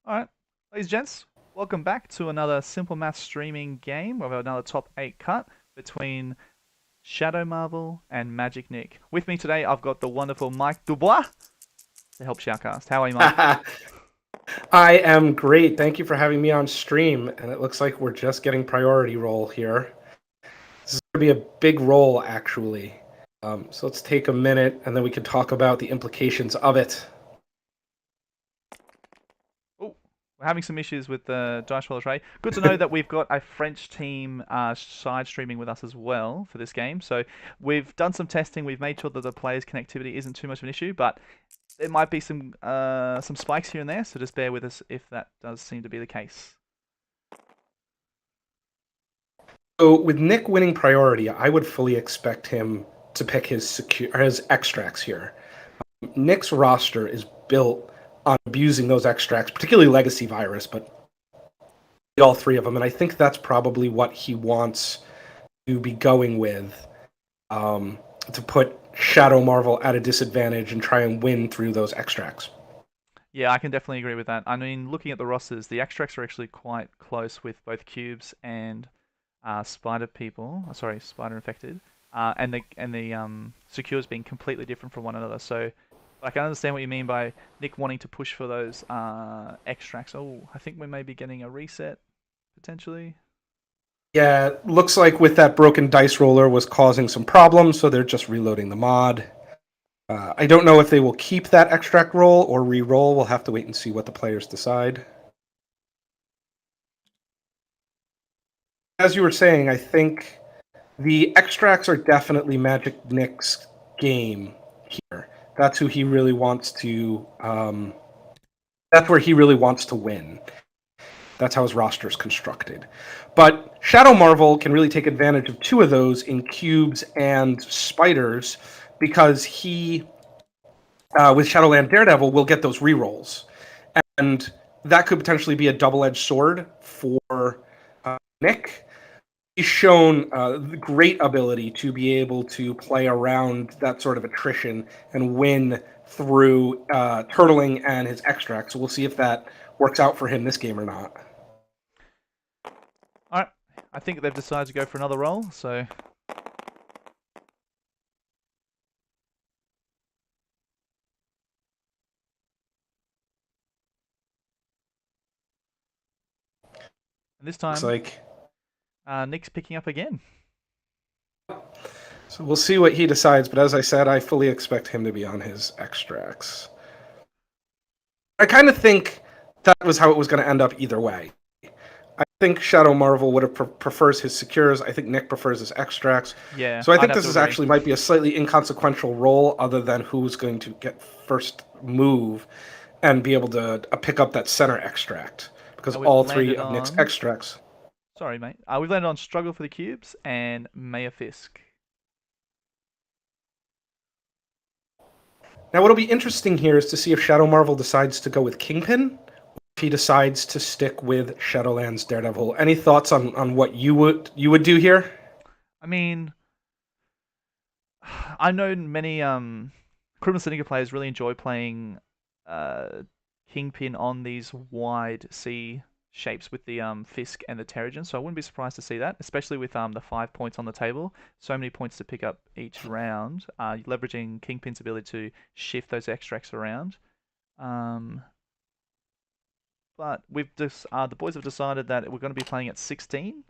Alright, ladies and gents, welcome back to another Simple Math streaming game of another top 8 cut between Shadow Marvel and Magik Nik. With me today, I've got the wonderful Mike Dubois to help Shoutcast. How are you, Mike? I am great. Thank you for having me on stream. And it looks like we're just getting priority roll here. This is going to be a big roll, actually. So let's take a minute and then we can talk about the implications of it. Oh, we're having some issues with the Dice Roller Tray. Good to know that we've got a French team side streaming with us as well for this game. So we've done some testing. We've made sure that the players' connectivity isn't too much of an issue, but there might be some spikes here and there. So just bear with us if that does seem to be the case. So with Nick winning priority, I would fully expect him to pick his extracts here. Nick's roster is built on abusing those extracts, particularly Legacy Virus, but all three of them. And I think that's probably what he wants to be going with, to put Shadow Marvel at a disadvantage and try and win through those extracts. Yeah, I can definitely agree with that. I mean, looking at the rosters, the extracts are actually quite close with both cubes and spider people. Sorry, spider infected, and the secures being completely different from one another. So I can understand what you mean by Nick wanting to push for those extracts. Oh, I think we may be getting a reset potentially. Yeah, looks like with that broken dice roller was causing some problems, so they're just reloading the mod. I don't know if they will keep that extract roll or re-roll. We'll have to wait and see what the players decide. As you were saying, I think the extracts are definitely Magic Nick's game here. That's who he really wants to. That's where he really wants to win. That's how his roster is constructed. But Shadow Marvel can really take advantage of two of those in cubes and spiders because he, with Shadowland Daredevil, will get those rerolls. And that could potentially be a double-edged sword for Nick. He's shown the great ability to be able to play around that sort of attrition and win through turtling and his extract. So we'll see if that works out for him this game or not. All right, I think they've decided to go for another roll. So and this Looks time, like. Nick's picking up again. So we'll see what he decides, but as I said, I fully expect him to be on his extracts. I kind of think that was how it was going to end up either way. I think Shadow Marvel would have prefers his secures. I think Nick prefers his extracts. Yeah, So I I'd think have this to is agree. actually might be a slightly inconsequential role, other than who's going to get first move and be able to pick up that center extract, because We've all three landed of Nick's on. extracts. Sorry, mate. We've landed on Struggle for the Cubes and Maya Fisk. Now, what'll be interesting here is to see if Shadow Marvel decides to go with Kingpin, or if he decides to stick with Shadowlands Daredevil. Any thoughts on what you would do here? I mean, I know many criminal syndicate players really enjoy playing uh, Kingpin on these wide sea shapes with the Fisk and the Terrigen, so I wouldn't be surprised to see that, especially with the 5 points on the table. So many points to pick up each round, leveraging Kingpin's ability to shift those extracts around. Um, but we've just the boys have decided that we're going to be playing at 16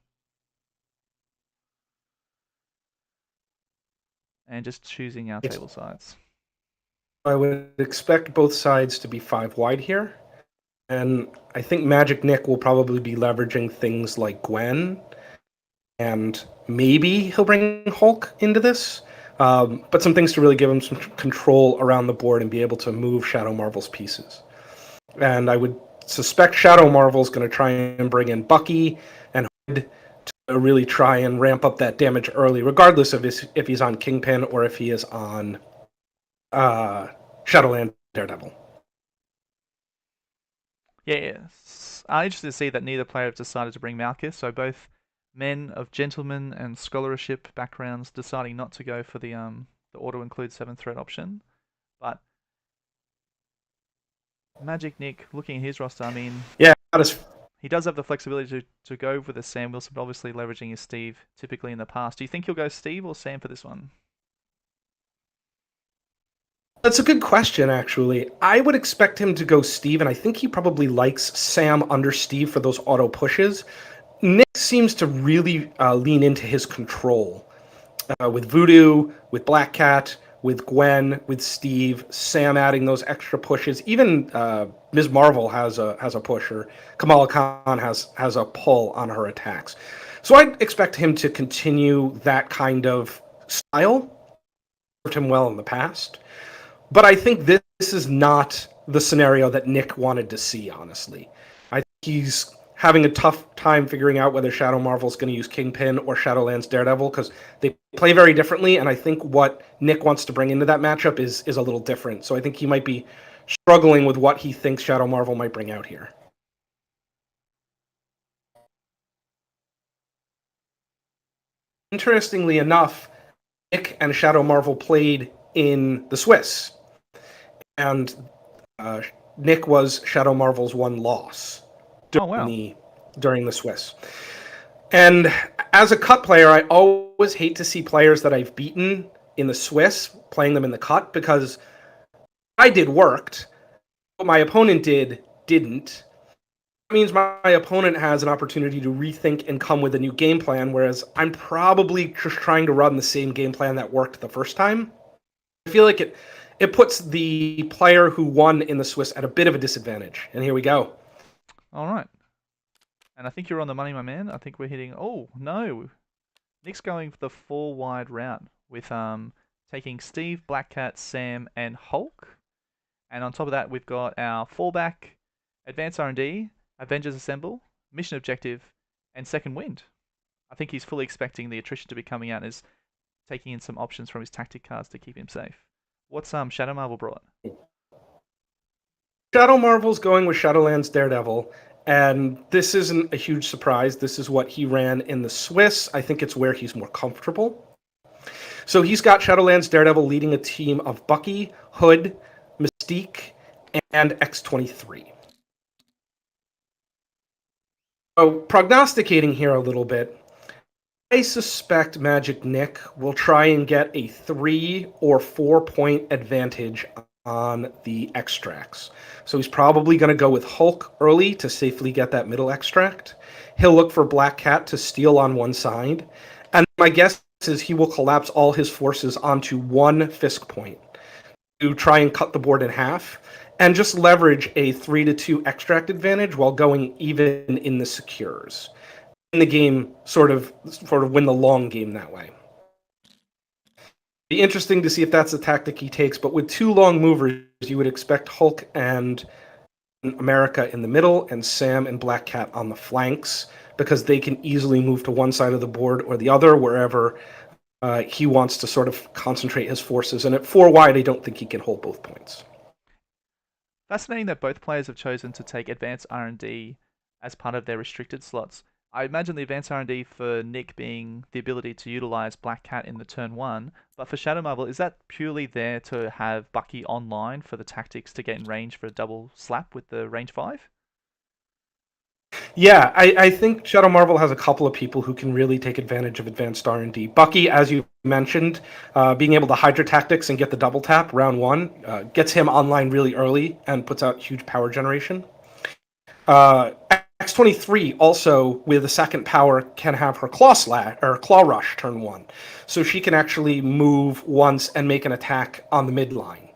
and just choosing our It's, table sides. I would expect both sides to be five wide here, and I think Magic Nick will probably be leveraging things like Gwen, and maybe he'll bring Hulk into this. But some things to really give him some control around the board and be able to move Shadow Marvel's pieces. And I would suspect Shadow Marvel's going to try and bring in Bucky and Hood to really try and ramp up that damage early, regardless of if he's on Kingpin or if he is on Shadowland Daredevil. Yes, I'm interested to see that neither player have decided to bring Malchus, so both men of gentleman and scholarship backgrounds deciding not to go for the auto include 7 threat option. But Magik Nik, looking at his roster, I mean, Yeah, that is he does have the flexibility to go with a Sam Wilson, but obviously leveraging his Steve typically in the past. Do you think he'll go Steve or Sam for this one? That's a good question, actually. I would expect him to go Steve, and I think he probably likes Sam under Steve for those auto pushes. Nick seems to really lean into his control with Voodoo, with Black Cat, with Gwen, with Steve, Sam adding those extra pushes. Even Ms. Marvel has a pusher. Kamala Khan has a pull on her attacks. So I expect him to continue that kind of style. Served him well in the past. But I think this is not the scenario that Nick wanted to see, honestly. I think he's having a tough time figuring out whether Shadow Marvel's going to use Kingpin or Shadowland's Daredevil because they play very differently, and I think what Nick wants to bring into that matchup is a little different. So I think he might be struggling with what he thinks Shadow Marvel might bring out here. Interestingly enough, Nick and Shadow Marvel played in the Swiss, and uh, Nick was Shadow Marvel's one loss Oh, during wow. the Swiss. And as a cut player, I always hate to see players that I've beaten in the Swiss playing them in the cut because I did worked, what my opponent didn't. That means my opponent has an opportunity to rethink and come with a new game plan, whereas I'm probably just trying to run the same game plan that worked the first time. I feel like it puts the player who won in the Swiss at a bit of a disadvantage. And here we go. All right. And I think you're on the money, my man. I think we're hitting. Oh, no. Nick's going for the four wide route with taking Steve, Black Cat, Sam, and Hulk. And on top of that, we've got our fallback, Advanced R&D, Avengers Assemble, Mission Objective, and Second Wind. I think he's fully expecting the attrition to be coming out and is taking in some options from his tactic cards to keep him safe. What's Shadow Marvel brought? Shadow Marvel's going with Shadowland's Daredevil, and this isn't a huge surprise. This is what he ran in the Swiss. I think it's where he's more comfortable. So he's got Shadowland's Daredevil leading a team of Bucky, Hood, Mystique, and X-23. So prognosticating here a little bit, I suspect Magik Nik will try and get a 3 or 4 point advantage on the extracts. So he's probably going to go with Hulk early to safely get that middle extract. He'll look for Black Cat to steal on one side. And my guess is he will collapse all his forces onto one Fisk point to try and cut the board in half and just leverage a 3-2 extract advantage while going even in the secures in the game, sort of win the long game that way. Be interesting to see if that's the tactic he takes, but with two long movers, you would expect Hulk and America in the middle and Sam and Black Cat on the flanks because they can easily move to one side of the board or the other wherever he wants to sort of concentrate his forces. And at 4 wide, I don't think he can hold both points. Fascinating that both players have chosen to take advanced R&D as part of their restricted slots. I imagine the advanced R&D for Nick being the ability to utilize Black Cat in the turn one, but for Shadow Marvel, is that purely there to have Bucky online for the tactics to get in range for a double slap with the range 5? Yeah, I think Shadow Marvel has a couple of people who can really take advantage of advanced R&D. Bucky, as you mentioned, being able to Hydra Tactics and get the double tap round one gets him online really early and puts out huge power generation. X-23 also, with the second power, can have her Claw Rush turn one. So she can actually move once and make an attack on the midline.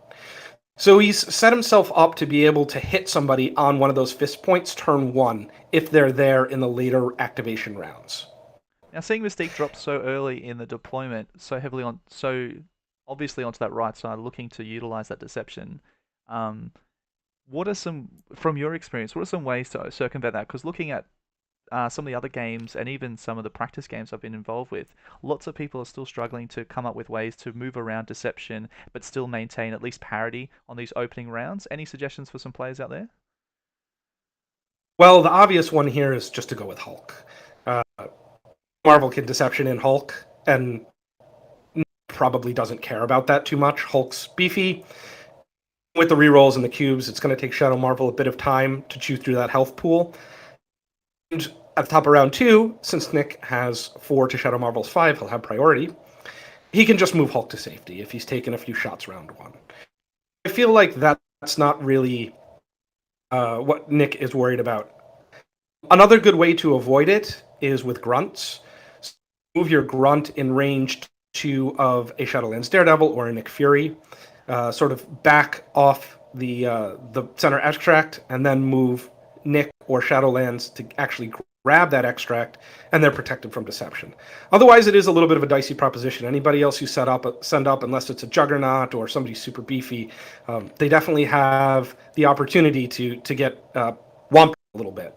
So he's set himself up to be able to hit somebody on one of those fist points turn one if they're there in the later activation rounds. Now, seeing Mystique drop so early in the deployment, so obviously onto that right side, looking to utilize that deception, um, what are some, from your experience, what are some ways to circumvent that? Because looking at some of the other games and even some of the practice games I've been involved with, lots of people are still struggling to come up with ways to move around deception but still maintain at least parity on these opening rounds. Any suggestions for some players out there? Well, the obvious one here is just to go with Hulk. Uh, Marvel can deception in Hulk, and probably doesn't care about that too much. Hulk's beefy. with the rerolls and the cubes, it's going to take Shadow Marvel a bit of time to chew through that health pool. And at the top of round 2, since Nick has 4 to Shadow Marvel's 5, he'll have priority. He can just move Hulk to safety if he's taken a few shots round 1. I feel like that's not really what Nick is worried about. Another good way to avoid it is with grunts. So move your grunt in range 2 of a Shadowlands Daredevil or a Nick Fury. Sort of back off the center extract, and then move Nick or Shadowlands to actually grab that extract, and they're protected from deception. Otherwise, it is a little bit of a dicey proposition. Anybody else you send up, unless it's a Juggernaut or somebody super beefy, they definitely have the opportunity to get whomped a little bit.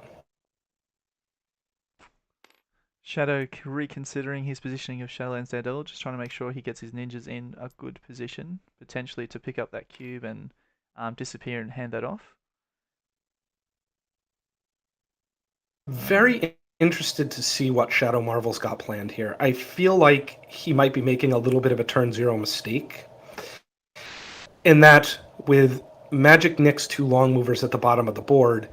Shadow reconsidering his positioning of Shadowlands Daredevil, just trying to make sure he gets his ninjas in a good position, potentially to pick up that cube and disappear and hand that off. Very interested to see what Shadow Marvel's got planned here. I feel like he might be making a little bit of a turn 0 mistake, in that with Magik Nik's 2 long movers at the bottom of the board,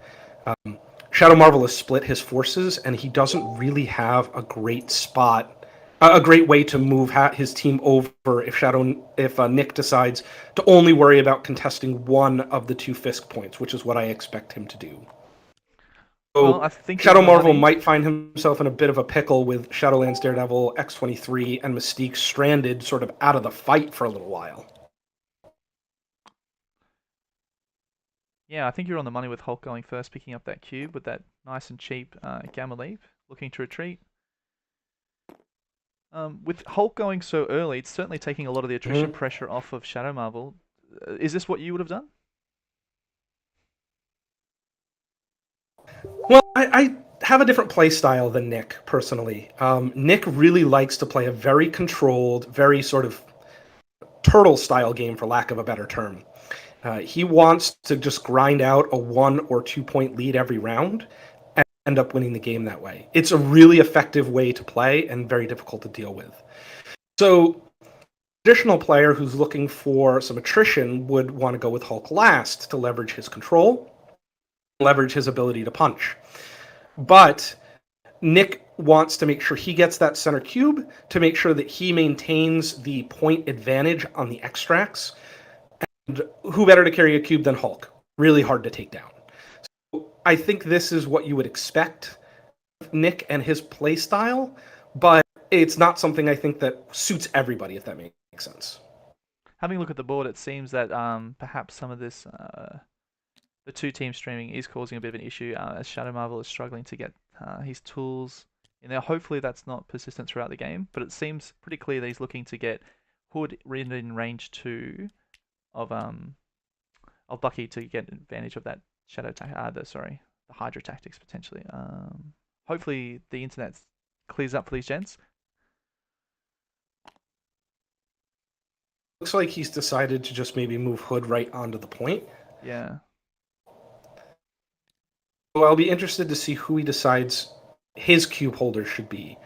Shadow Marvel has split his forces, and he doesn't really have a great spot, a great way to move his team over if Nick decides to only worry about contesting one of the 2 Fisk points, which is what I expect him to do. So well, I think Shadow Marvel might find himself in a bit of a pickle with Shadowlands Daredevil, X-23, and Mystique stranded sort of out of the fight for a little while. Yeah, I think you're on the money with Hulk going first, picking up that cube with that nice and cheap Gamma Leap, looking to retreat. With Hulk going so early, it's certainly taking a lot of the attrition pressure off of Shadow Marvel. Is this what you would have done? Well, I have a different play style than Nick, personally. Nick really likes to play a very controlled, very sort of turtle-style game, for lack of a better term. He wants to just grind out a 1 or 2 point lead every round and end up winning the game that way. It's a really effective way to play and very difficult to deal with. So, a traditional player who's looking for some attrition would want to go with Hulk last to leverage his control, leverage his ability to punch. But Nick wants to make sure he gets that center cube to make sure that he maintains the point advantage on the extracts. And who better to carry a cube than Hulk? Really hard to take down. So I think this is what you would expect of Nick and his play style, but it's not something I think that suits everybody, if that makes sense. Having a look at the board, it seems that perhaps some of this, the 2-team streaming is causing a bit of an issue as Shadow Marvel is struggling to get his tools in there. Hopefully that's not persistent throughout the game, but it seems pretty clear that he's looking to get Hood in range 2 of Bucky to get advantage of that the Hydra tactics potentially. Hopefully the internet clears up for these gents. Looks like he's decided to just maybe move Hood right onto the point. Yeah. Well, I'll be interested to see who he decides his cube holder should be.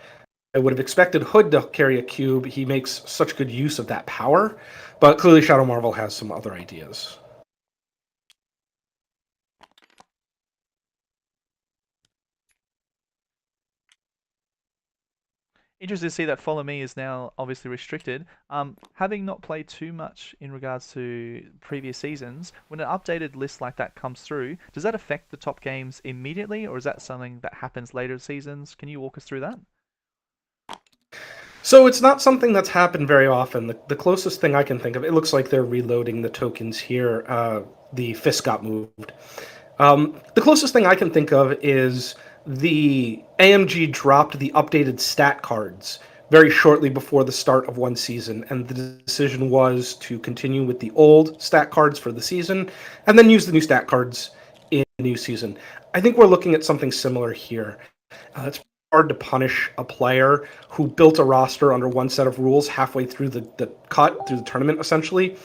I would have expected Hood to carry a cube. He makes such good use of that power, but clearly Shadow Marvel has some other ideas. Interested to see that Follow Me is now obviously restricted. Having not played too much in regards to previous seasons, when an updated list like that comes through, does that affect the top games immediately, or is that something that happens later seasons? Can you walk us through that? So it's not something that's happened very often. The closest thing I can think of, it looks like they're reloading the tokens here. The Fisk got moved. The closest thing I can think of is the AMG dropped the updated stat cards very shortly before the start of one season, and the decision was to continue with the old stat cards for the season and then use the new stat cards in the new season. I think we're looking at something similar here. It's hard to punish a player who built a roster under one set of rules halfway through the through the tournament, essentially.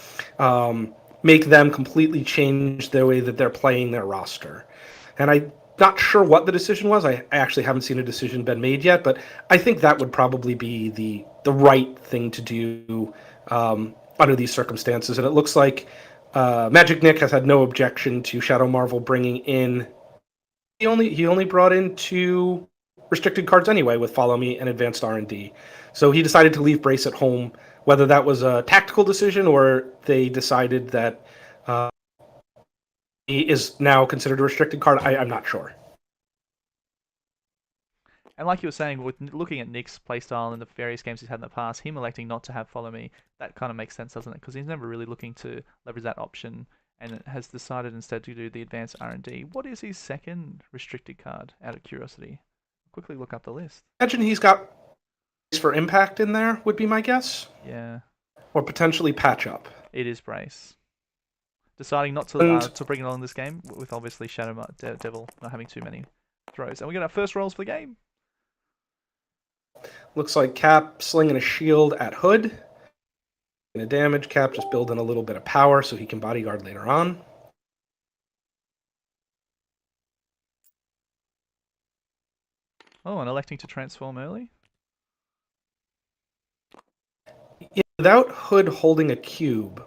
Make them completely change the way that they're playing their roster. And I'm not sure what the decision was. I actually haven't seen a decision been made yet, but I think that would probably be the right thing to do under these circumstances. And it looks like Magik Nik has had no objection to Shadow Marvel bringing in. He only brought in 2 restricted cards anyway with Follow Me and Advanced R&D. So he decided to leave Brace at home. Whether that was a tactical decision or they decided that he is now considered a restricted card, I'm not sure. And like you were saying, with looking at Nick's playstyle and the various games he's had in the past, him electing not to have Follow Me, that kind of makes sense, doesn't it? Because he's never really looking to leverage that option and has decided instead to do the advanced R&D. What is his second restricted card, out of curiosity? Quickly look up the list. Imagine he's got for impact in there, would be my guess. Yeah, Or potentially patch up. it is Brace. Deciding not And to bring it on in this game, with obviously Devil not having too many throws. And we get our first rolls for the game. looks like Cap slinging a shield at Hood. And a damage, Cap just building a little bit of power so he can bodyguard later on. Oh, and electing to transform early. Yeah, without Hood holding a cube,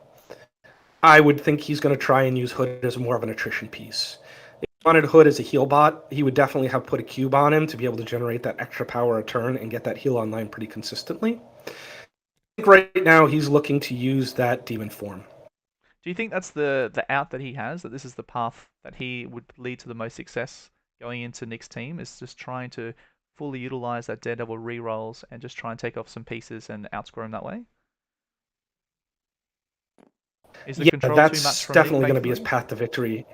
I would think he's going to try and use Hood as more of an attrition piece. If he wanted Hood as a heal bot, he would definitely have put a cube on him to be able to generate that extra power a turn and get that heal online pretty consistently. I think right now he's looking to use that demon form. Do you think that's the out that he has? That this is the path that he would lead to the most success going into Nick's team? Is just trying to fully utilize that Daredevil rerolls and just try and take off some pieces and outscore him that way? Is the Yeah, control too much that's from definitely Nick, going to be his basically? path to victory.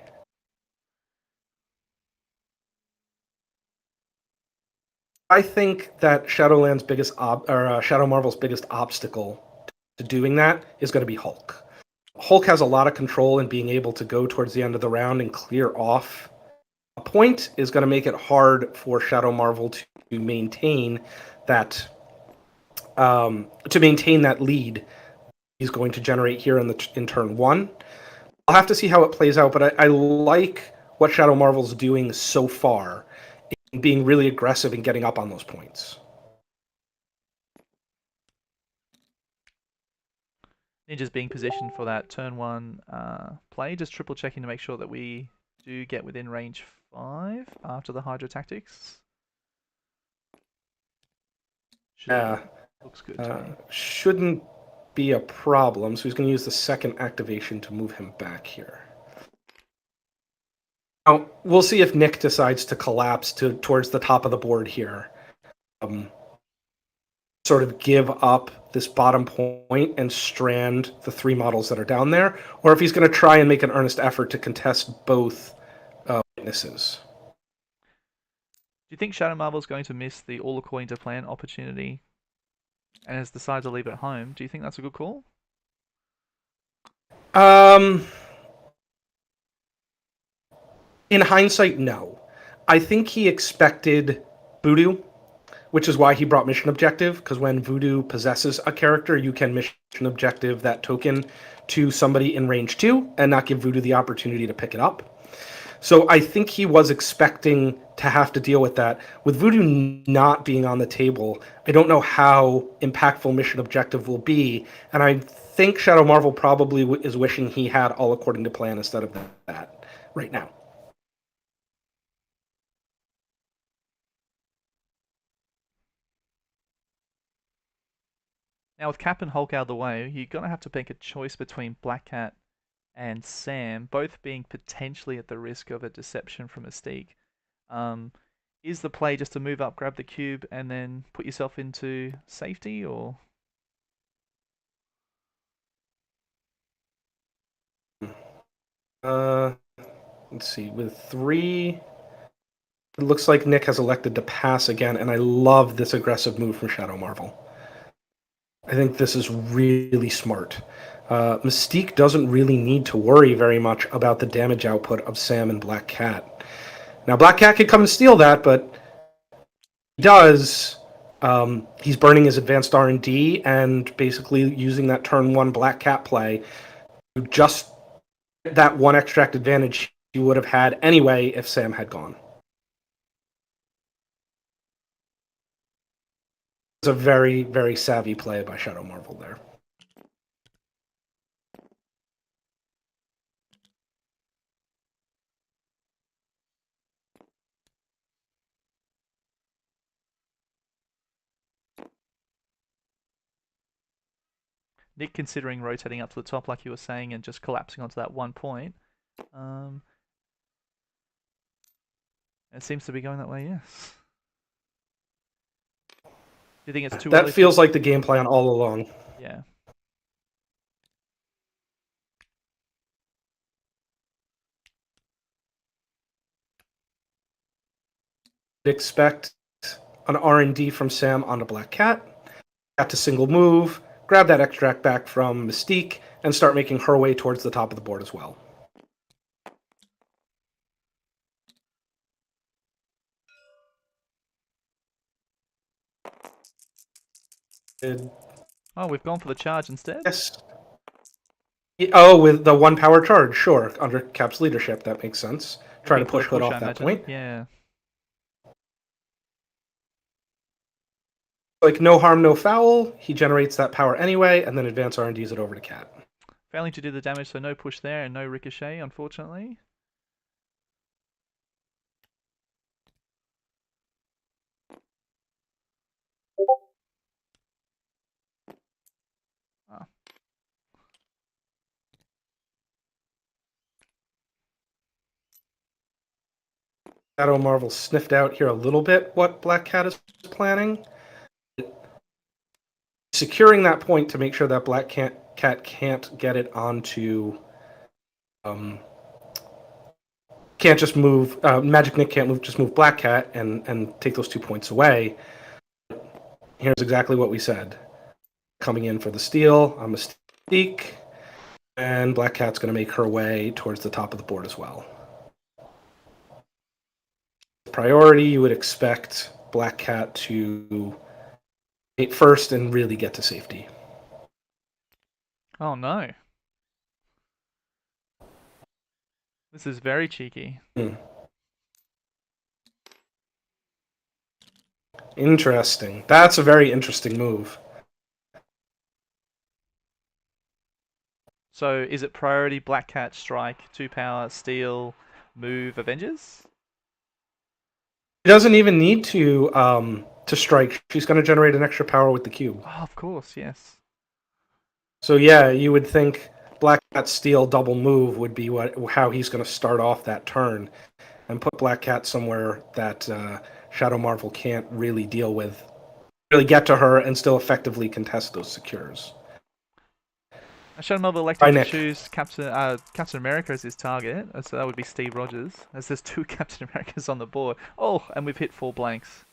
I think that Shadowland's biggest Shadow Marvel's biggest obstacle to doing that is going to be Hulk. Hulk has a lot of control in being able to go towards the end of the round and clear off a point is going to make it hard for Shadow Marvel to maintain that lead he's going to generate here in turn 1. I'll have to see how it plays out, but I like what Shadow Marvel's doing so far, in being really aggressive and getting up on those points. Ninja's being positioned for that turn 1 play, just triple checking to make sure that we do get within range 5 after the Hydra tactics. Yeah, Looks good to me. shouldn't be a problem. So he's going to use the second activation to move him back here. Now, we'll see if Nick decides to collapse towards the top of the board here. Sort of give up this bottom point and strand the 3 models that are down there, or if he's going to try and make an earnest effort to contest both witnesses. Do you think Shadow Marvel's going to miss the all according to plan opportunity and has decided to leave it home? Do you think that's a good call? In hindsight, no. I think he expected Voodoo, which is why he brought Mission Objective, because when Voodoo possesses a character, you can Mission Objective that token to somebody in range 2 and not give Voodoo the opportunity to pick it up. So I think he was expecting to have to deal with that. With Voodoo not being on the table, I don't know how impactful Mission Objective will be, and I think Shadow Marvel probably is wishing he had All According to Plan instead of that right now. Now, with Cap and Hulk out of the way, you're going to have to make a choice between Black Cat and Sam, both being potentially at the risk of a deception from Mystique. Is the play just to move up, grab the cube, and then put yourself into safety, or? Let's see. With 3, it looks like Nick has elected to pass again, and I love this aggressive move from Shadow Marvel. I think this is really smart. Mystique doesn't really need to worry very much about the damage output of Sam and Black Cat. Now, Black Cat could come and steal that, but he does. He's burning his advanced R&D and basically using that turn 1 Black Cat play to just get that 1 extract advantage he would have had anyway if Sam had gone. It's a very, very savvy play by Shadow Marvel there. Nick considering rotating up to the top like you were saying and just collapsing onto that one point. Um, it seems to be going that way, yes. Do you think it's too That early for... feels like the game plan all along. Yeah. Expect an R&D from Sam on a Black Cat. Cat to single move, grab that extract back from Mystique, and start making her way towards the top of the board as well. Oh, we've gone for the charge instead? Yes. Oh, with the one power charge, sure. Under Cap's leadership, that makes sense. Try Looking to for the push Hood push, I off that imagine. point. Yeah. Like no harm, no foul. He generates that power anyway, and then advance R&Ds it over to Cat. Failing to do the damage, so no push there and no ricochet, unfortunately. Ah. Shadow Marvel sniffed out here a little bit what Black Cat is planning. Securing that point to make sure that Black Cat can't get it onto... can't just move... Magik Nik can't move, just move Black Cat and take those 2 points away. Here's exactly what we said. Coming in for the steal on Mystique, and Black Cat's going to make her way towards the top of the board as well. Priority, you would expect Black Cat to hit first and really get to safety. Oh no. This is very cheeky. Interesting. That's a very interesting move. So is it priority Black Cat strike, 2 power, steal, move, Avengers? She doesn't even need to strike. She's going to generate an extra power with the cube. Oh, of course, yes. So yeah, you would think Black Cat steal double move would be how he's going to start off that turn, and put Black Cat somewhere that Shadow Marvel can't really deal with, really get to her and still effectively contest those secures. Shadow Marvel electing to choose Captain America as his target, so that would be Steve Rogers, as there's 2 Captain Americas on the board. Oh, and we've hit 4 blanks.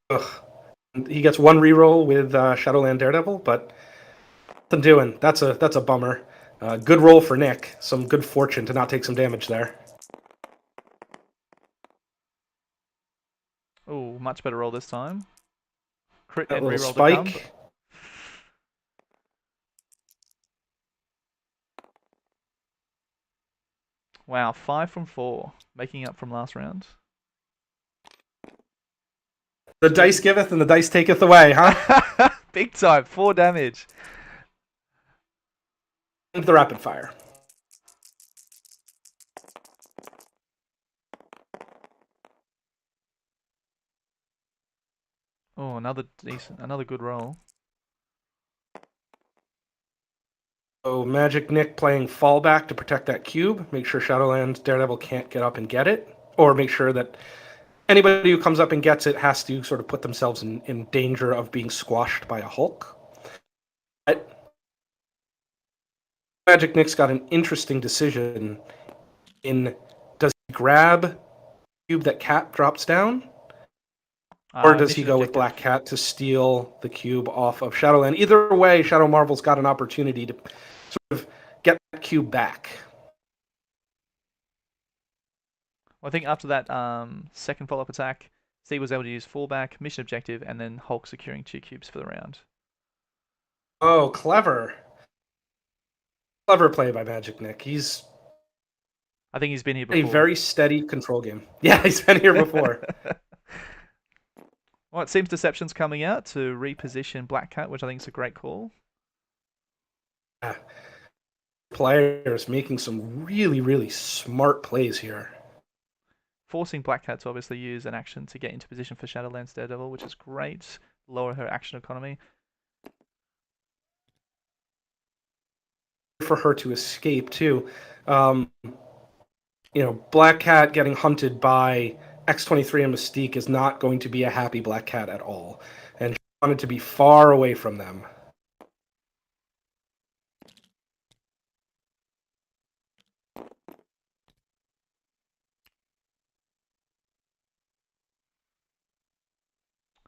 Ugh. He gets 1 reroll with Shadowland Daredevil, but nothing doing. That's a bummer. Good roll for Nick. Some good fortune to not take some damage there. Oh, much better roll this time. Crit That and little reroll to come. spike. Wow, 5 from 4, making up from last round. The dice giveth and the dice taketh away, huh? Big time, 4 damage. And the rapid fire. Oh, another good roll. So Magik Nik playing fallback to protect that cube. Make sure Shadowland Daredevil can't get up and get it. Or make sure that anybody who comes up and gets it has to sort of put themselves in danger of being squashed by a Hulk. But Magik Nik's got an interesting decision in, does he grab the cube that Cat drops down? Or does he go with Black Cat to steal the cube off of Shadowland? Either way, Shadow Marvel's got an opportunity to sort of get that cube back. Well, I think after that second follow-up attack, Steve was able to use fallback, mission objective, and then Hulk securing 2 cubes for the round. Oh, clever. Clever play by Magik Nik. I think he's been here before. A very steady control game. Yeah, he's been here before. Well, it seems Deception's coming out to reposition Black Cat, which I think is a great call. Yeah. Players making some really, really smart plays here. Forcing Black Cat to obviously use an action to get into position for Shadowlands Daredevil, which is great. Lower her action economy. for her to escape too. Black Cat getting hunted by X-23 and Mystique is not going to be a happy Black Cat at all, and she wanted to be far away from them.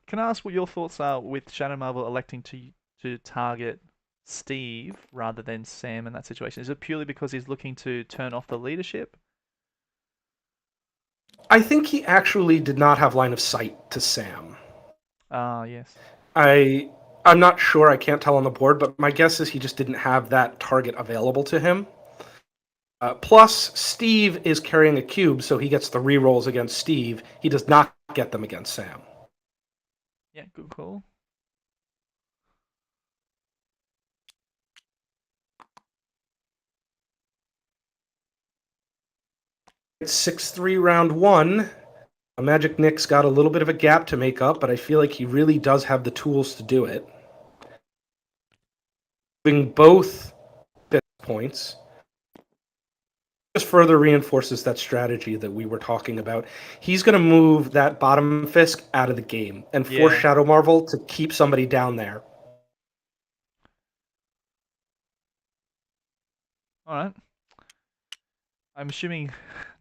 Can I ask what your thoughts are with Shadow Marvel electing to target Steve rather than Sam in that situation? Is it purely because he's looking to turn off the leadership? I think he actually did not have line of sight to Sam. Ah, yes. I'm not sure. I can't tell on the board, but my guess is he just didn't have that target available to him. Plus, Steve is carrying a cube, so he gets the rerolls against Steve. He does not get them against Sam. Yeah, good call. It's 6-3 round one. Magik Nik's got a little bit of a gap to make up, but I feel like he really does have the tools to do it. Moving both points just further reinforces that strategy that we were talking about. He's going to move that bottom Fisk out of the game and force Shadow Marvel to keep somebody down there. All right. I'm assuming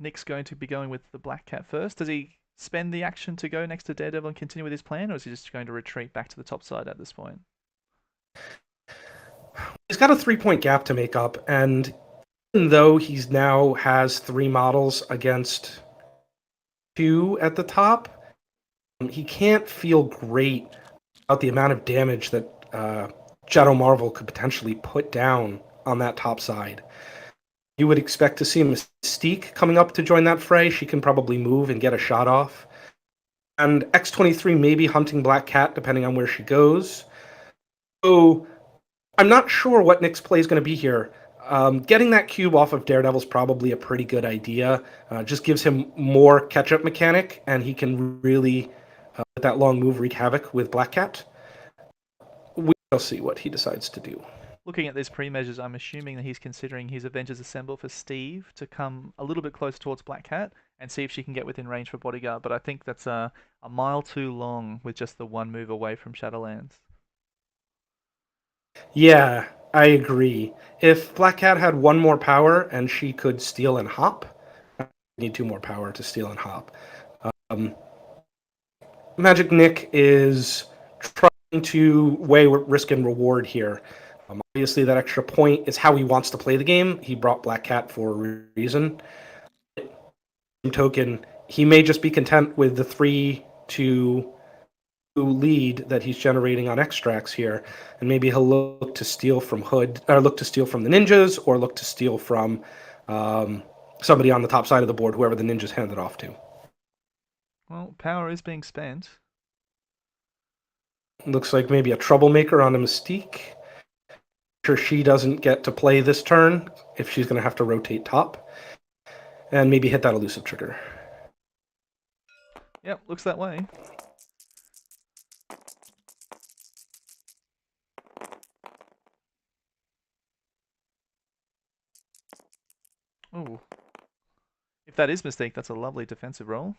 Nick's going to be going with the Black Cat first. Does he spend the action to go next to Daredevil and continue with his plan, or is he just going to retreat back to the top side at this point? He's got a 3-point gap to make up, and even though he's now has 3 models against 2 at the top, he can't feel great about the amount of damage that Shadow Marvel could potentially put down on that top side. You would expect to see Mystique coming up to join that fray. She can probably move and get a shot off. And X-23 may be hunting Black Cat, depending on where she goes. So I'm not sure what Nick's play is going to be here. Getting that cube off of Daredevil's probably a pretty good idea. Just gives him more catch-up mechanic, and he can really, with that long move, wreak havoc with Black Cat. We'll see what he decides to do. Looking at these pre-measures, I'm assuming that he's considering his Avengers Assemble for Steve to come a little bit closer towards Black Cat and see if she can get within range for Bodyguard. But I think that's a mile too long with just the one move away from Shadowlands. Yeah, I agree. If Black Cat had 1 more power and she could steal and hop, I need 2 more power to steal and hop. Magik Nik is trying to weigh risk and reward here. Obviously, that extra point is how he wants to play the game. He brought Black Cat for a reason. Same token, he may just be content with the 3-2 lead that he's generating on extracts here, and maybe he'll look to steal from Hood, or look to steal from the ninjas, or look to steal from somebody on the top side of the board, whoever the ninjas hand it off to. Well, power is being spent. Looks like maybe a troublemaker on a Mystique. Sure, she doesn't get to play this turn if she's going to have to rotate top, and maybe hit that elusive trigger. Yep, looks that way. Ooh. If that is Mystique, that's a lovely defensive roll.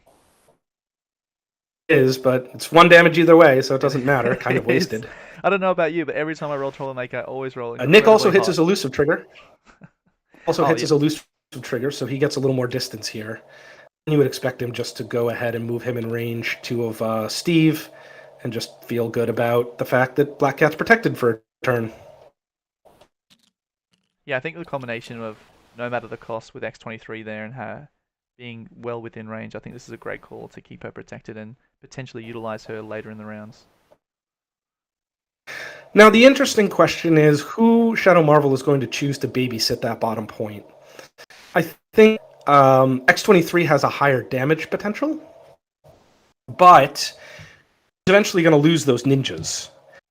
It is, but it's 1 damage either way, so it doesn't matter. Kind of wasted. I don't know about you, but every time I roll Troublemaker, I always roll Nick also hits hot. his elusive trigger. His elusive trigger, so he gets a little more distance here. You would expect him just to go ahead and move him in range 2 of Steve, and just feel good about the fact that Black Cat's protected for a turn. Yeah, I think the combination of no matter the cost with X-23 there and her being well within range, I think this is a great call to keep her protected and potentially utilize her later in the rounds. Now, the interesting question is who Shadow Marvel is going to choose to babysit that bottom point. I think X-23 has a higher damage potential, but he's eventually going to lose those ninjas.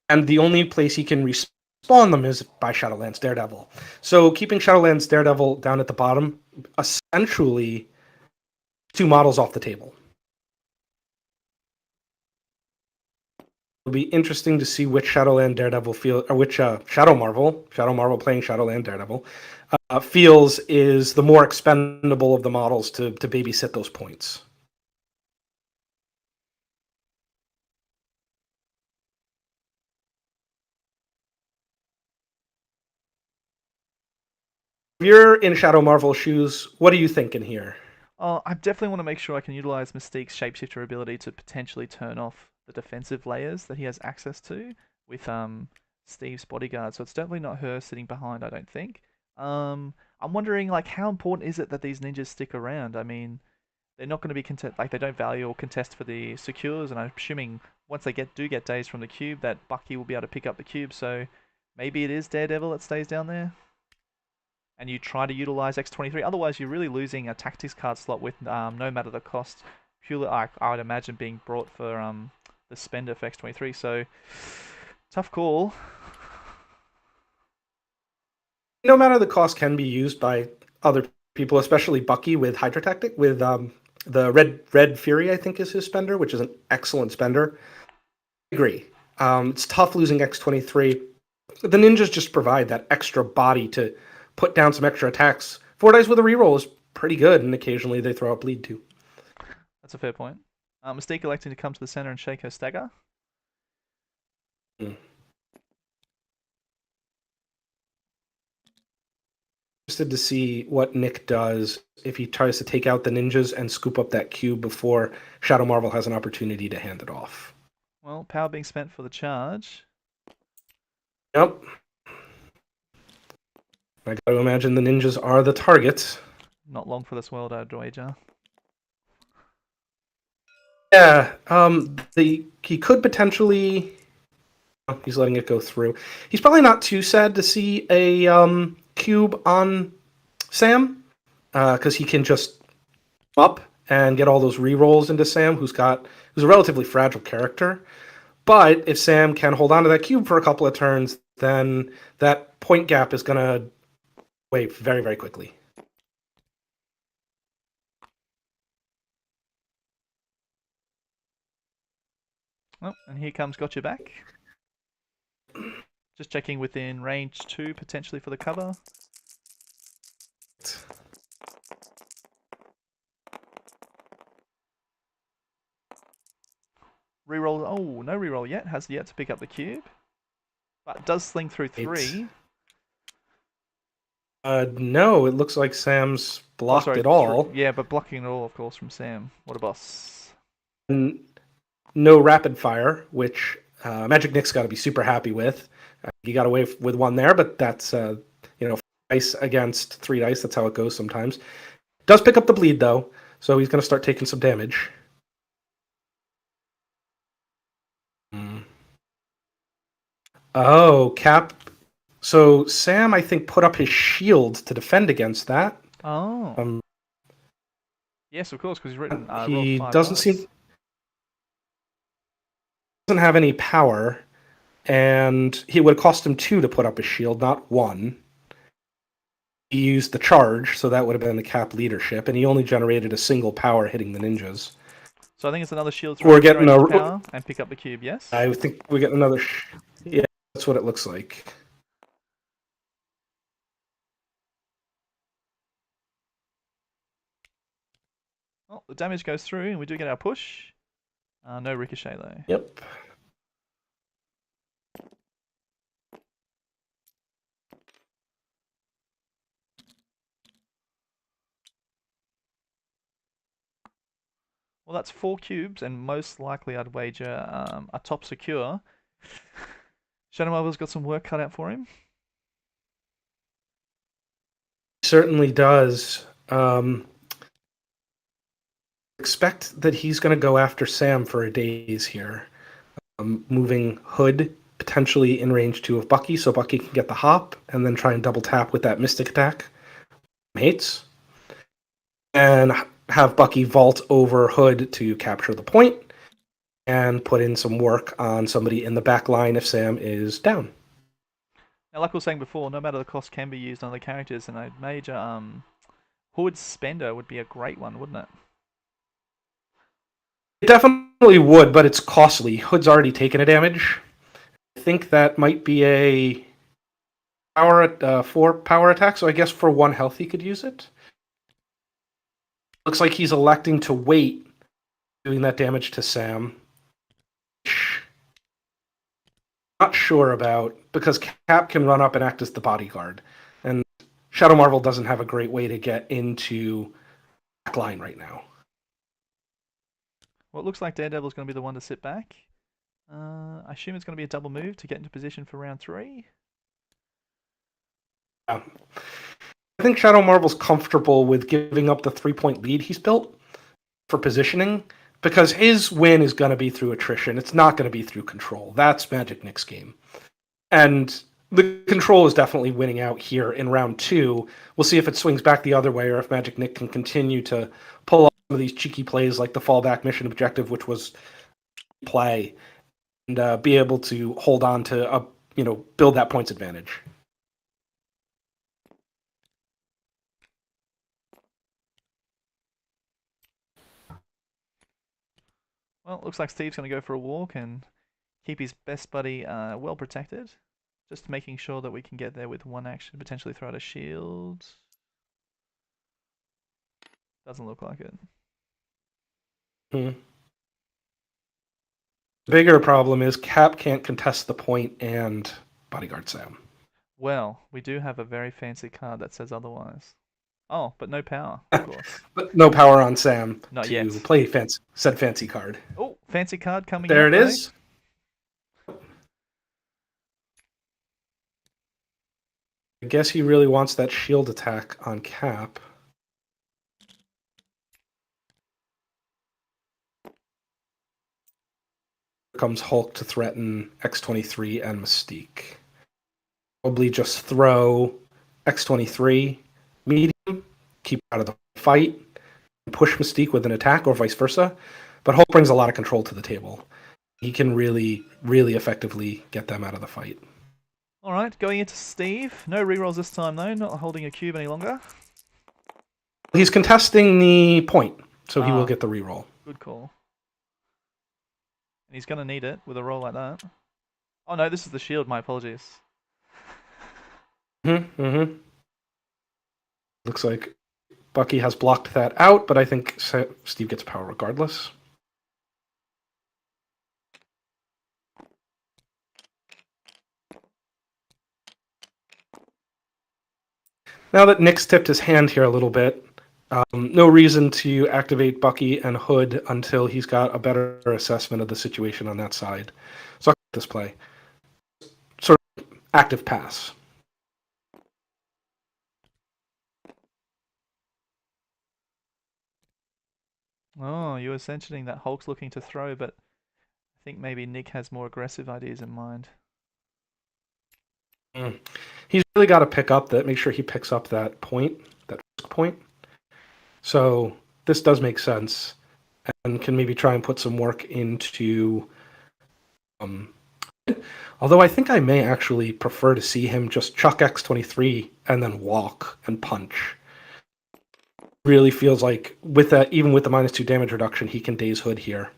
And the only place he can respawn them is by Shadowlands Daredevil. So keeping Shadowlands Daredevil down at the bottom, essentially 2 models off the table. It'll be interesting to see which Shadowland Daredevil feel, or which Shadow Marvel playing Shadowland Daredevil, feels is the more expendable of the models to babysit those points. If you're in Shadow Marvel shoes, what are you thinking here? I definitely want to make sure I can utilize Mystique's shapeshifter ability to potentially turn off the defensive layers that he has access to with Steve's bodyguard. So it's definitely not her sitting behind, I don't think. I'm wondering like how important is it that these ninjas stick around? I mean, they're not going to be they don't value or contest for the secures, and I'm assuming once they get days from the cube, that Bucky will be able to pick up the cube. So maybe it is Daredevil that stays down there and you try to utilize X23. Otherwise, you're really losing a tactics card slot with no matter the cost. Purely, I would imagine being brought for the spender for X23. So tough call. No matter the cost can be used by other people, especially Bucky with Hydra Tactic, with the Red Fury, I think is his spender, which is an excellent spender. I agree. It's tough losing X23. The ninjas just provide that extra body to put down some extra attacks. 4 dice with a reroll is pretty good, and occasionally they throw out bleed too. That's a fair point. Mystique electing to come to the center and shake her stagger. Interested to see what Nick does if he tries to take out the ninjas and scoop up that cube before Shadow Marvel has an opportunity to hand it off. Well, power being spent for the charge. Yep. I gotta imagine the ninjas are the targets. Not long for this world, I'd wager. Yeah, he could potentially. Oh, he's letting it go through. He's probably not too sad to see a cube on Sam, because he can just up and get all those rerolls into Sam, who's a relatively fragile character. But if Sam can hold on to that cube for a couple of turns, then that point gap is gonna away very, very quickly. Oh, and here comes Gotcha back. Just checking within range 2, potentially for the cover. Reroll. Oh, no reroll yet. Has yet to pick up the cube. But does sling through 3. No, it looks like Sam's blocked it all. Yeah, but blocking it all, of course, from Sam. What a boss. No rapid fire, which Magik Nik's got to be super happy with. He got away with one there, but that's, dice against 3 dice. That's how it goes sometimes. Does pick up the bleed, though, so he's going to start taking some damage. Oh, Cap. So Sam, I think, put up his shield to defend against that. Oh. Yes, of course, because he's written. He doesn't have any power, and it would cost him 2 to put up his shield, not 1. He used the charge, so that would have been the Cap leadership, and he only generated a single power hitting the ninjas. So I think it's another shield We're getting a power and pick up the cube. Yes. I think we get another. Yeah, that's what it looks like. Oh, the damage goes through, and we do get our push. No ricochet though. Yep. Well, that's 4 cubes, and most likely I'd wager a top secure. Shadow Marvel's got some work cut out for him. Certainly does. Expect that he's going to go after Sam for a daze here. Moving Hood potentially in range 2 of Bucky, so Bucky can get the hop, and then try and double tap with that Mystic attack. Hates. And have Bucky vault over Hood to capture the point, and put in some work on somebody in the back line if Sam is down. Now, like I was saying before, no matter the cost can be used on other characters, and a major Hood's spender would be a great one, wouldn't it? It definitely Probably would, but it's costly. Hood's already taken a damage. I think that might be a power 4 power attack, so I guess for 1 health he could use it. Looks like he's electing to wait, doing that damage to Sam. Not sure about, because Cap can run up and act as the bodyguard, and Shadow Marvel doesn't have a great way to get into backline right now. Well, it looks like Daredevil's going to be the one to sit back. I assume it's going to be a double move to get into position for round 3. Yeah. I think Shadow Marvel's comfortable with giving up the 3-point lead he's built for positioning, because his win is going to be through attrition. It's not going to be through control. That's Magik Nik's game. And the control is definitely winning out here in round 2. We'll see if it swings back the other way, or if Magik Nik can continue to pull off some of these cheeky plays like the fallback mission objective, which was play, and be able to hold on to build that points advantage. Well, it looks like Steve's going to go for a walk and keep his best buddy well protected. Just making sure that we can get there with 1 action, potentially throw out a shield. Doesn't look like it. The bigger problem is Cap can't contest the point and bodyguard Sam. Well, we do have a very fancy card that says otherwise. Oh, but no power, of course. But no power on Sam Not to yet. play said fancy card. Oh, fancy card coming There out, it though. is. I guess he really wants that shield attack on Cap. Here comes Hulk to threaten X-23 and Mystique. Probably just throw X-23 medium, keep out of the fight, and push Mystique with an attack, or vice versa. But Hulk brings a lot of control to the table. He can really, really effectively get them out of the fight. All right, going into Steve. No rerolls this time, though. Not holding a cube any longer. He's contesting the point, so he will get the reroll. Good call. And he's going to need it with a roll like that. Oh no, this is the shield. My apologies. Looks like Bucky has blocked that out, but I think Steve gets power regardless. Now that Nick's tipped his hand here a little bit, no reason to activate Bucky and Hood until he's got a better assessment of the situation on that side. So I'll this play. Sort of active pass. Oh, you were mentioning that Hulk's looking to throw, but I think maybe Nick has more aggressive ideas in mind. He's really got to make sure he picks up that point, that point. So this does make sense, and can maybe try and put some work into. Although I think I may actually prefer to see him just chuck X-23 and then walk and punch. Really feels like with that, even with the -2 damage reduction, he can daze Hood here.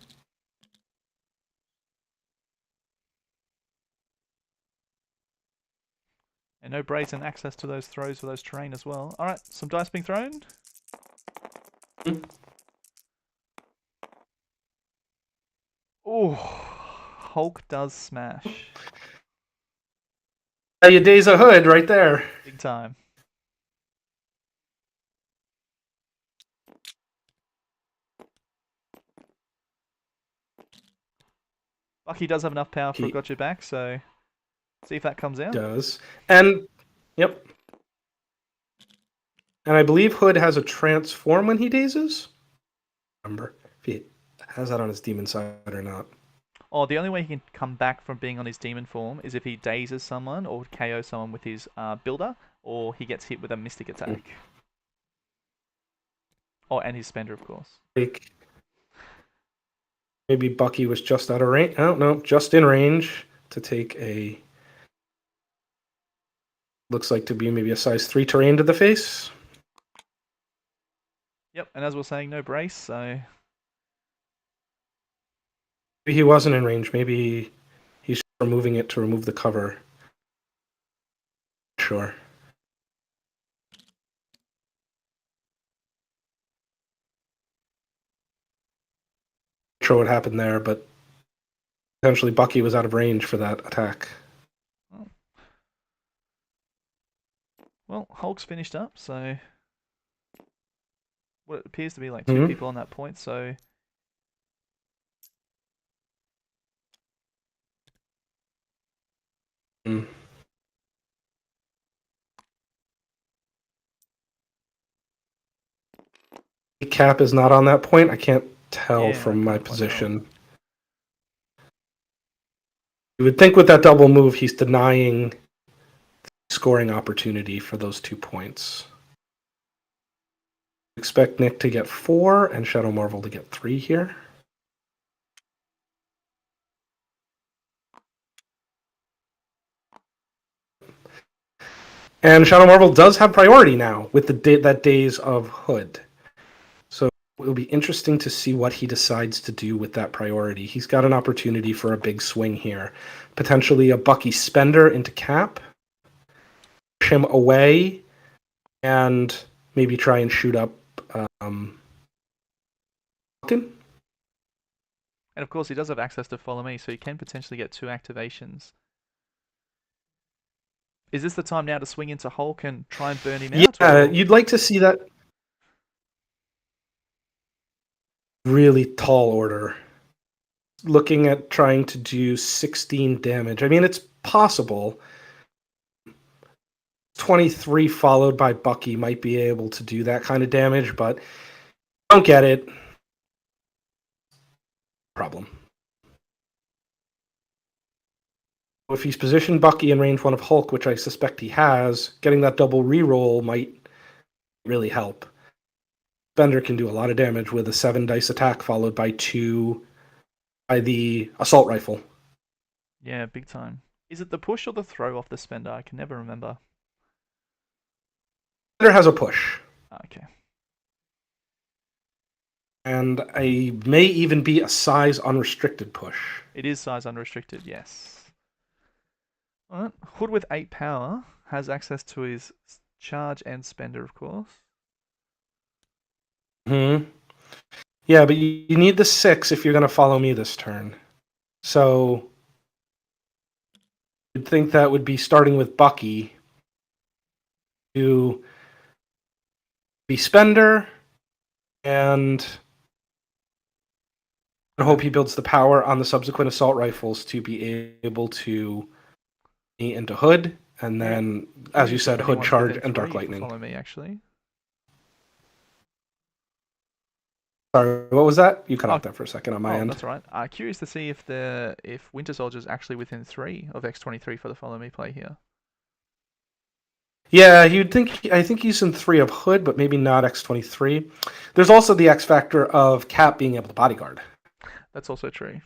And no brace and access to those throws for those terrain as well. All right, some dice being thrown. Oh, Hulk does smash. You daze a Hood right there. Big time. Bucky does have enough power for a gotcha back, so see if that comes out. Does. And, yep. And I believe Hood has a transform when he dazes. Remember if he has that on his demon side or not. Oh, the only way he can come back from being on his demon form is if he dazes someone or KO someone with his builder, or he gets hit with a mystic attack. Oh, and his spender, of course. Maybe Bucky was just out of range. Oh, no, just in range to take a. Looks like to be maybe a size 3 terrain to the face. Yep, and as we're saying, no brace, so. Maybe he wasn't in range. Maybe he's removing it to remove the cover. Sure. Not sure what happened there, but potentially Bucky was out of range for that attack. Well, Hulk's finished up, so what it appears to be like two people on that point, so Cap is not on that point. I can't tell yeah, I from my can't quite tell. position. You would think with that double move, he's denying scoring opportunity for those 2 points. Expect Nick to get 4 and Shadow Marvel to get 3 here. And Shadow Marvel does have priority now with that Days of Hood. So it will be interesting to see what he decides to do with that priority. He's got an opportunity for a big swing here. Potentially a Bucky Spender into Cap. Push him away and maybe try and shoot up Falcon. And of course, he does have access to Follow Me, so he can potentially get 2 activations. Is this the time now to swing into Hulk and try and burn him out? Yeah, Or? you'd like to see that really tall order. Looking at trying to do 16 damage. I mean, it's possible. 23 followed by Bucky might be able to do that kind of damage, but don't get it. Problem. If he's positioned Bucky in range 1 of Hulk, which I suspect he has, getting that double reroll might really help. Bender can do a lot of damage with a 7 dice attack followed by 2 by the assault rifle. Yeah, big time. Is it the push or the throw off the Spender? I can never remember. Bender has a push. Okay. And a may even be a size unrestricted push. It is size unrestricted, yes. Alright. Hood with 8 power has access to his charge and Spender, of course. Yeah, but you need the 6 if you're going to follow me this turn. So you'd think that would be starting with Bucky to be Spender, and I hope he builds the power on the subsequent assault rifles to be able to be into Hood, and then, as you said, Hood Charge and Dark Lightning. Follow me, actually. Sorry, what was that? You cut out there for a second on my end. That's right. Curious to see if Winter Soldier's actually within 3 of X-23 for the Follow Me play here. Yeah, you'd think. I think he's in 3 of Hood, but maybe not X-23. There's also the X factor of Cap being able to bodyguard. That's also true.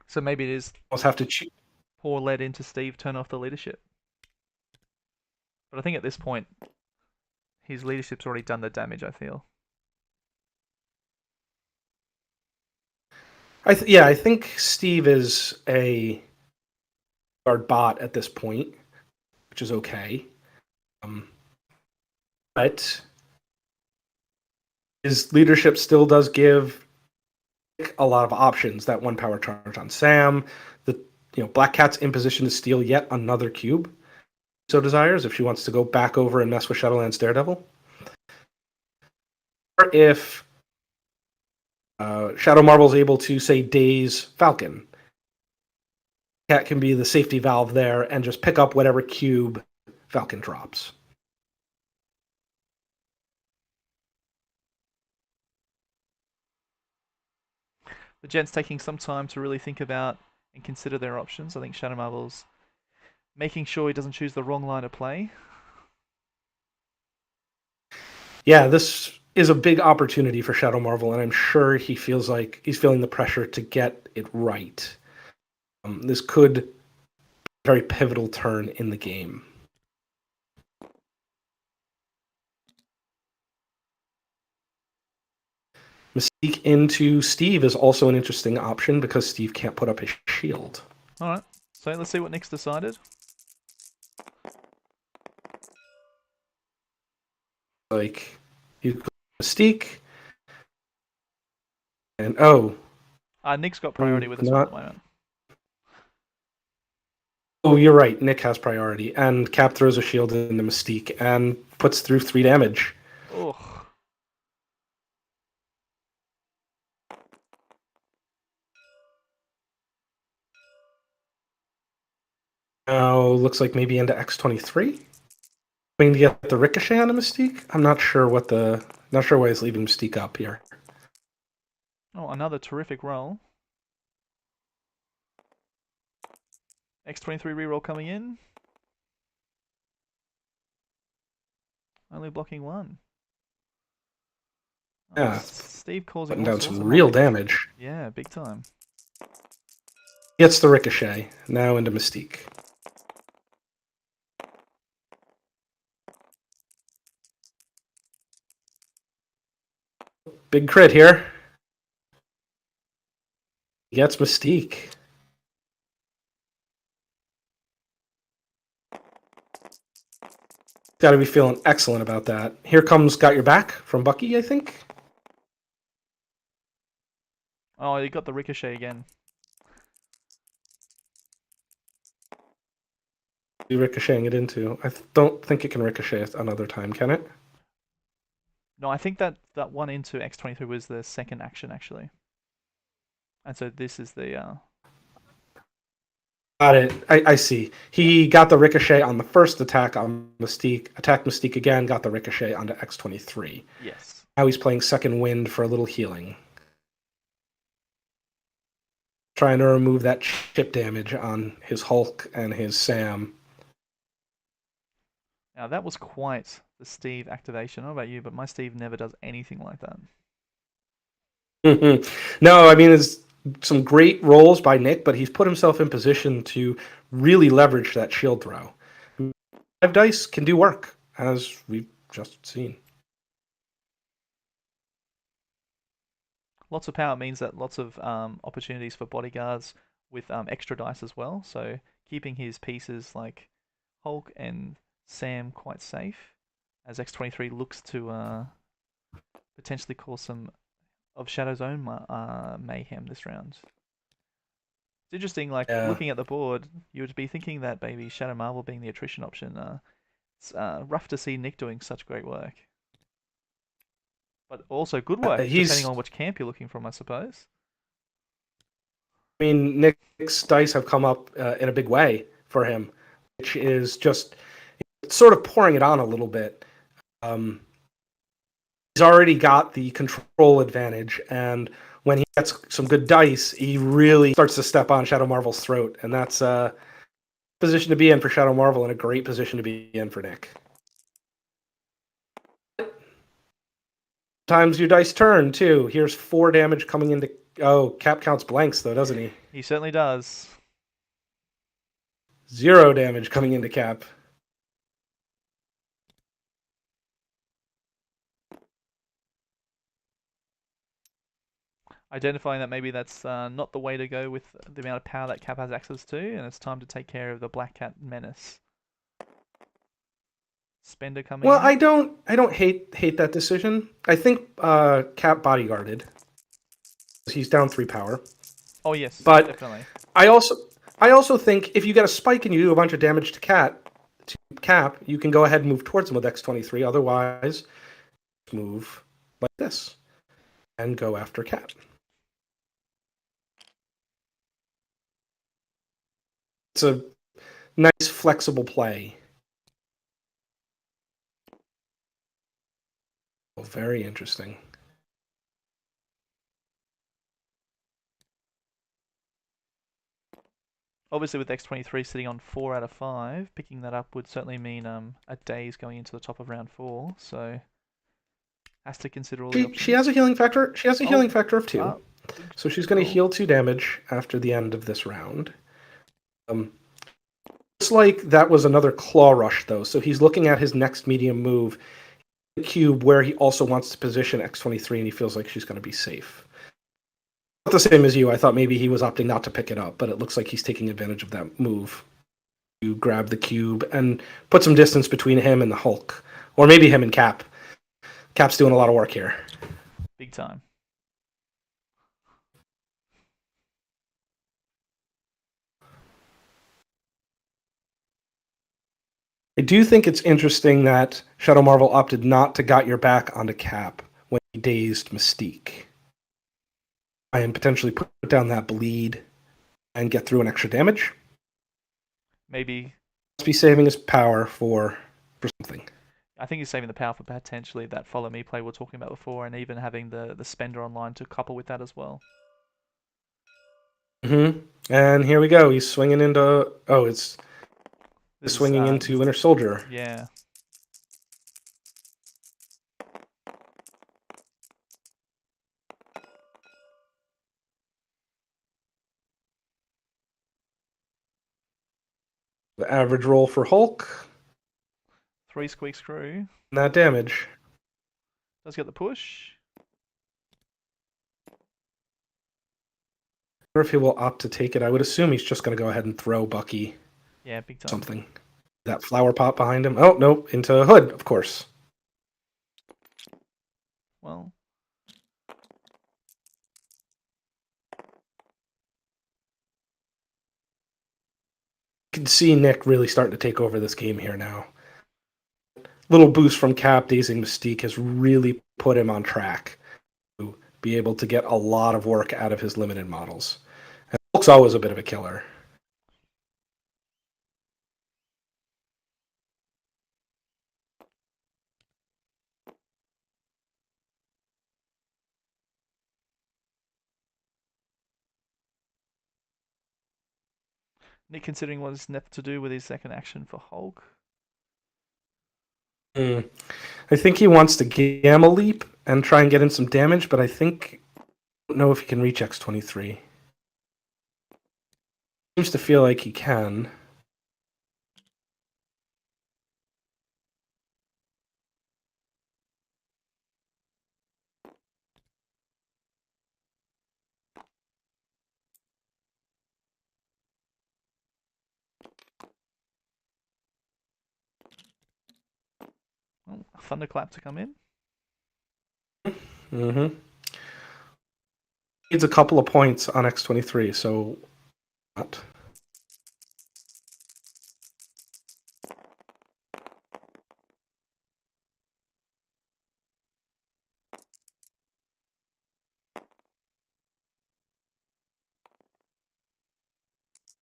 So maybe it is. Almost have to cheat. Pour lead into Steve, turn off the leadership. But I think at this point, his leadership's already done the damage, I feel. I think Steve is a guard bot at this point, which is okay. But his leadership still does give a lot of options. That 1 power charge on Sam. Black Cat's in position to steal yet another cube. So desires if she wants to go back over and mess with Shadowlands Daredevil. Or if Shadow Marvel's able to, say, daze Falcon. Cat can be the safety valve there and just pick up whatever cube Falcon drops. The Gent's taking some time to really think about and consider their options. I think Shadow Marvel's making sure he doesn't choose the wrong line of play. Yeah, this is a big opportunity for Shadow Marvel, and I'm sure he feels like he's feeling the pressure to get it right. This could be a very pivotal turn in the game. Mystique into Steve is also an interesting option because Steve can't put up his shield. Alright, so let's see what Nick's decided. Like, you go Mystique, and oh, Nick's got priority with this one not. at the moment. Oh, you're right. Nick has priority, and Cap throws a shield into Mystique and puts through 3 damage. Ugh. Now looks like maybe into X-23. Going to get the ricochet on a Mystique. I'm not sure why he's leaving Mystique up here. Oh, another terrific roll. X23 reroll coming in. Only blocking 1. Yeah, Steve causing putting all down sorts some of real havoc. damage. Yeah, big time. Gets the ricochet. Now into Mystique. Big crit here. Gets Mystique. Got to be feeling excellent about that. Here comes Got Your Back from Bucky, I think. Oh, you got the ricochet again. Ricocheting it into. I don't think it can ricochet another time, can it? No, I think that one into X23 was the second action, actually. And so this is the... Got it. I see. He got the ricochet on the first attack on Mystique, attacked Mystique again, got the ricochet onto X-23. Yes. Now he's playing Second Wind for a little healing. Trying to remove that chip damage on his Hulk and his Sam. Now, that was quite the Steve activation. I don't know about you, but my Steve never does anything like that. No, I mean, it's some great rolls by Nick, but he's put himself in position to really leverage that shield throw. 5 dice can do work, as we've just seen. Lots of power means that lots of opportunities for bodyguards with extra dice as well. So keeping his pieces like Hulk and Sam quite safe, as X23 looks to potentially cause some of Shadow's own mayhem this round. It's interesting, like Yeah. looking at the board, you would be thinking that maybe Shadow Marvel being the attrition option. It's rough to see Nick doing such great work, but also good work depending He's on which camp you're looking from, I suppose. I mean, Nick's dice have come up in a big way for him, which is just sort of pouring it on a little bit. He's already got the control advantage, and when he gets some good dice, he really starts to step on Shadow Marvel's throat, and that's a position to be in for Shadow Marvel and a great position to be in for Nick. Times your dice turn, too. Here's 4 damage coming into... Oh, Cap counts blanks, though, doesn't he? He certainly does. 0 damage coming into Cap. Identifying that maybe that's not the way to go with the amount of power that Cap has access to, and it's time to take care of the Black Cat menace. Spender coming Well, in. I don't hate that decision. I think Cap bodyguarded. He's down 3 power. Oh yes, But definitely. I also think if you get a spike and you do a bunch of damage to Cap, you can go ahead and move towards him with X-23. Otherwise, move like this and go after Cap. It's a nice flexible play. Oh, very interesting. Obviously, with X23 sitting on 4 out of 5, picking that up would certainly mean a daze going into the top of round 4. So has to consider all the options. She has a healing factor. She has a healing factor of 2. Good, So she's good going to call. heal 2 damage after the end of this round. Looks like that was another claw rush, though. So he's looking at his next medium move. the cube where he also wants to position X-23, and he feels like she's going to be safe. Not the same as you. I thought maybe he was opting not to pick it up, but it looks like he's taking advantage of that move to grab the cube and put some distance between him and the Hulk, or maybe him and Cap. Cap's doing a lot of work here. Big time. I do think it's interesting that Shadow Marvel opted not to got your back onto Cap when he dazed Mystique. And potentially put down that bleed and get through an extra damage. Maybe. Must be saving his power for something. I think he's saving the power for potentially that follow me play we were talking about before, and even having the spender online to couple with that as well. And here we go. He's swinging into. Oh, it's swinging into Winter Soldier. Yeah. The average roll for Hulk. 3 squeak screw. That damage. Does get the push. Or if he will opt to take it, I would assume he's just going to go ahead and throw Bucky. Yeah, big time. Something. That flower pot behind him. Oh, no, into Hood, of course. Well. You can see Nick really starting to take over this game here now. Little boost from Cap dazing Mystique has really put him on track to be able to get a lot of work out of his limited models. And Hulk's always a bit of a killer. Nick considering what he's left to do with his second action for Hulk. I think he wants to Gamma Leap and try and get in some damage, but I don't know if he can reach X-23. Seems to feel like he can. Oh, a thunderclap to come in. Needs a couple of points on X-23, so what?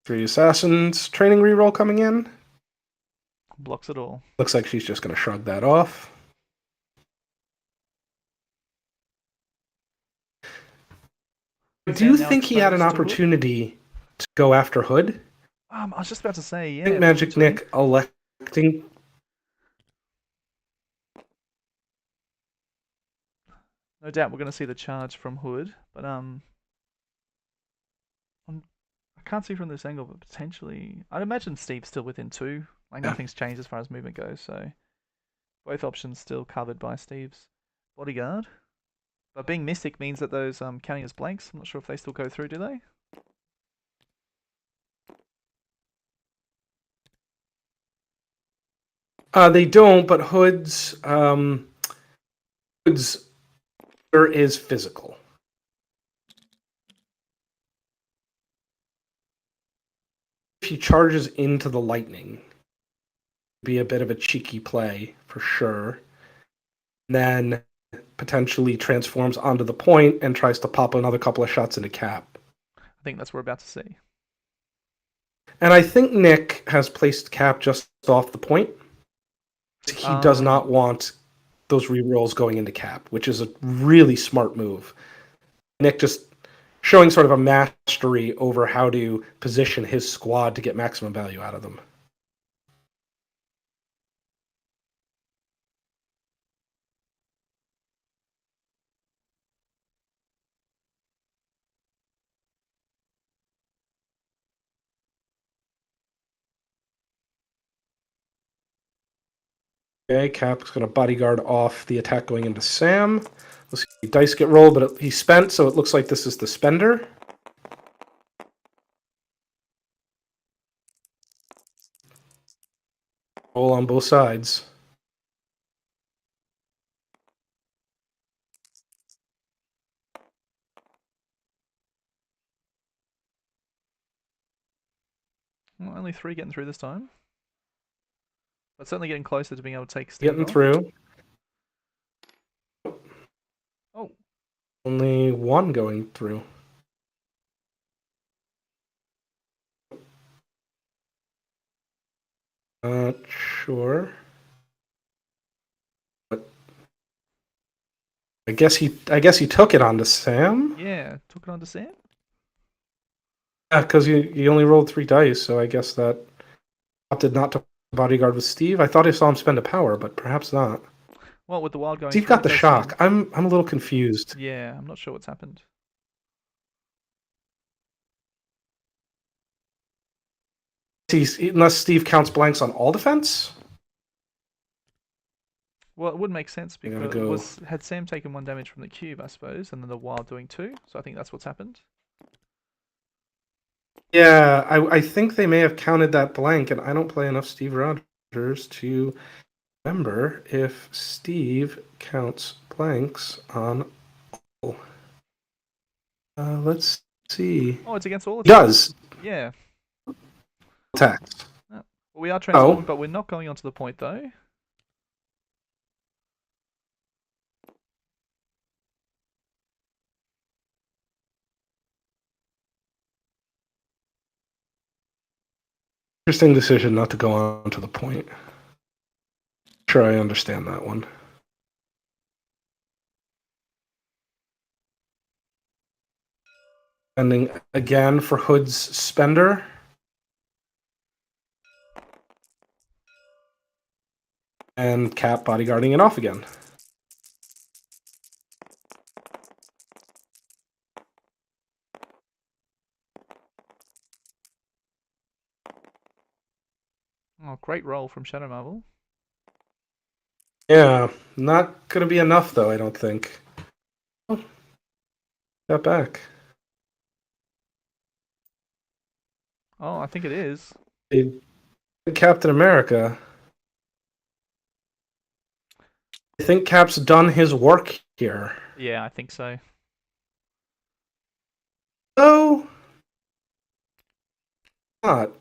Three Assassins. Training reroll coming in. Blocks it all. Looks like she's just going to shrug that off. Do you think he had an opportunity to go after Hood? I was just about to say, yeah. I think Magik Nik electing. No doubt we're going to see the charge from Hood, but I can't see from this angle, but potentially, I'd imagine Steve's still within 2. Like nothing's changed as far as movement goes, so both options still covered by Steve's bodyguard. But being Mystic means that those counting as blanks. I'm not sure if they still go through, do they? They don't, but Hood's is physical. If he charges into the lightning, be a bit of a cheeky play for sure. Then potentially transforms onto the point and tries to pop another couple of shots into Cap. I think that's what we're about to see. And I think Nick has placed Cap just off the point. He does not want those rerolls going into Cap, which is a really smart move. Nick just showing sort of a mastery over how to position his squad to get maximum value out of them. Okay, Cap's going to bodyguard off the attack going into Sam. Let's see, dice get rolled, but he spent, so it looks like this is the spender. Roll on both sides. Well, only 3 getting through this time. But certainly getting closer to being able to take Steve Getting off. through. Oh. Only 1 going through. Not sure. But I guess he took it onto Sam. Yeah, took it on to Sam. Yeah, because you only rolled 3 dice, so I guess that opted not to bodyguard with Steve. I thought I saw him spend a power, but perhaps not. Well, with the wild going Steve through, got it the does shock. seem... I'm a little confused. Yeah, I'm not sure what's happened. Unless Steve counts blanks on all defense. Well, it would make sense I gotta because go. had Sam taken 1 damage from the cube, I suppose, and then the wild doing 2. So I think that's what's happened. Yeah, I think they may have counted that blank, and I don't play enough Steve Rogers to remember if Steve counts blanks on all. Let's see. Oh, it's against all He attacks. does. Yeah. Attacks. Well, we are Oh. transforming, but we're not going on to the point, though. Interesting decision not to go on to the point. Sure, I understand that one. Spending again for Hood's spender. And Cap bodyguarding it off again. Oh, great roll from Shadow Marvel. Yeah, not going to be enough, though, I don't think. Oh, got back. Oh, I think it is. Captain America. I think Cap's done his work here. Yeah, I think so. Oh, not.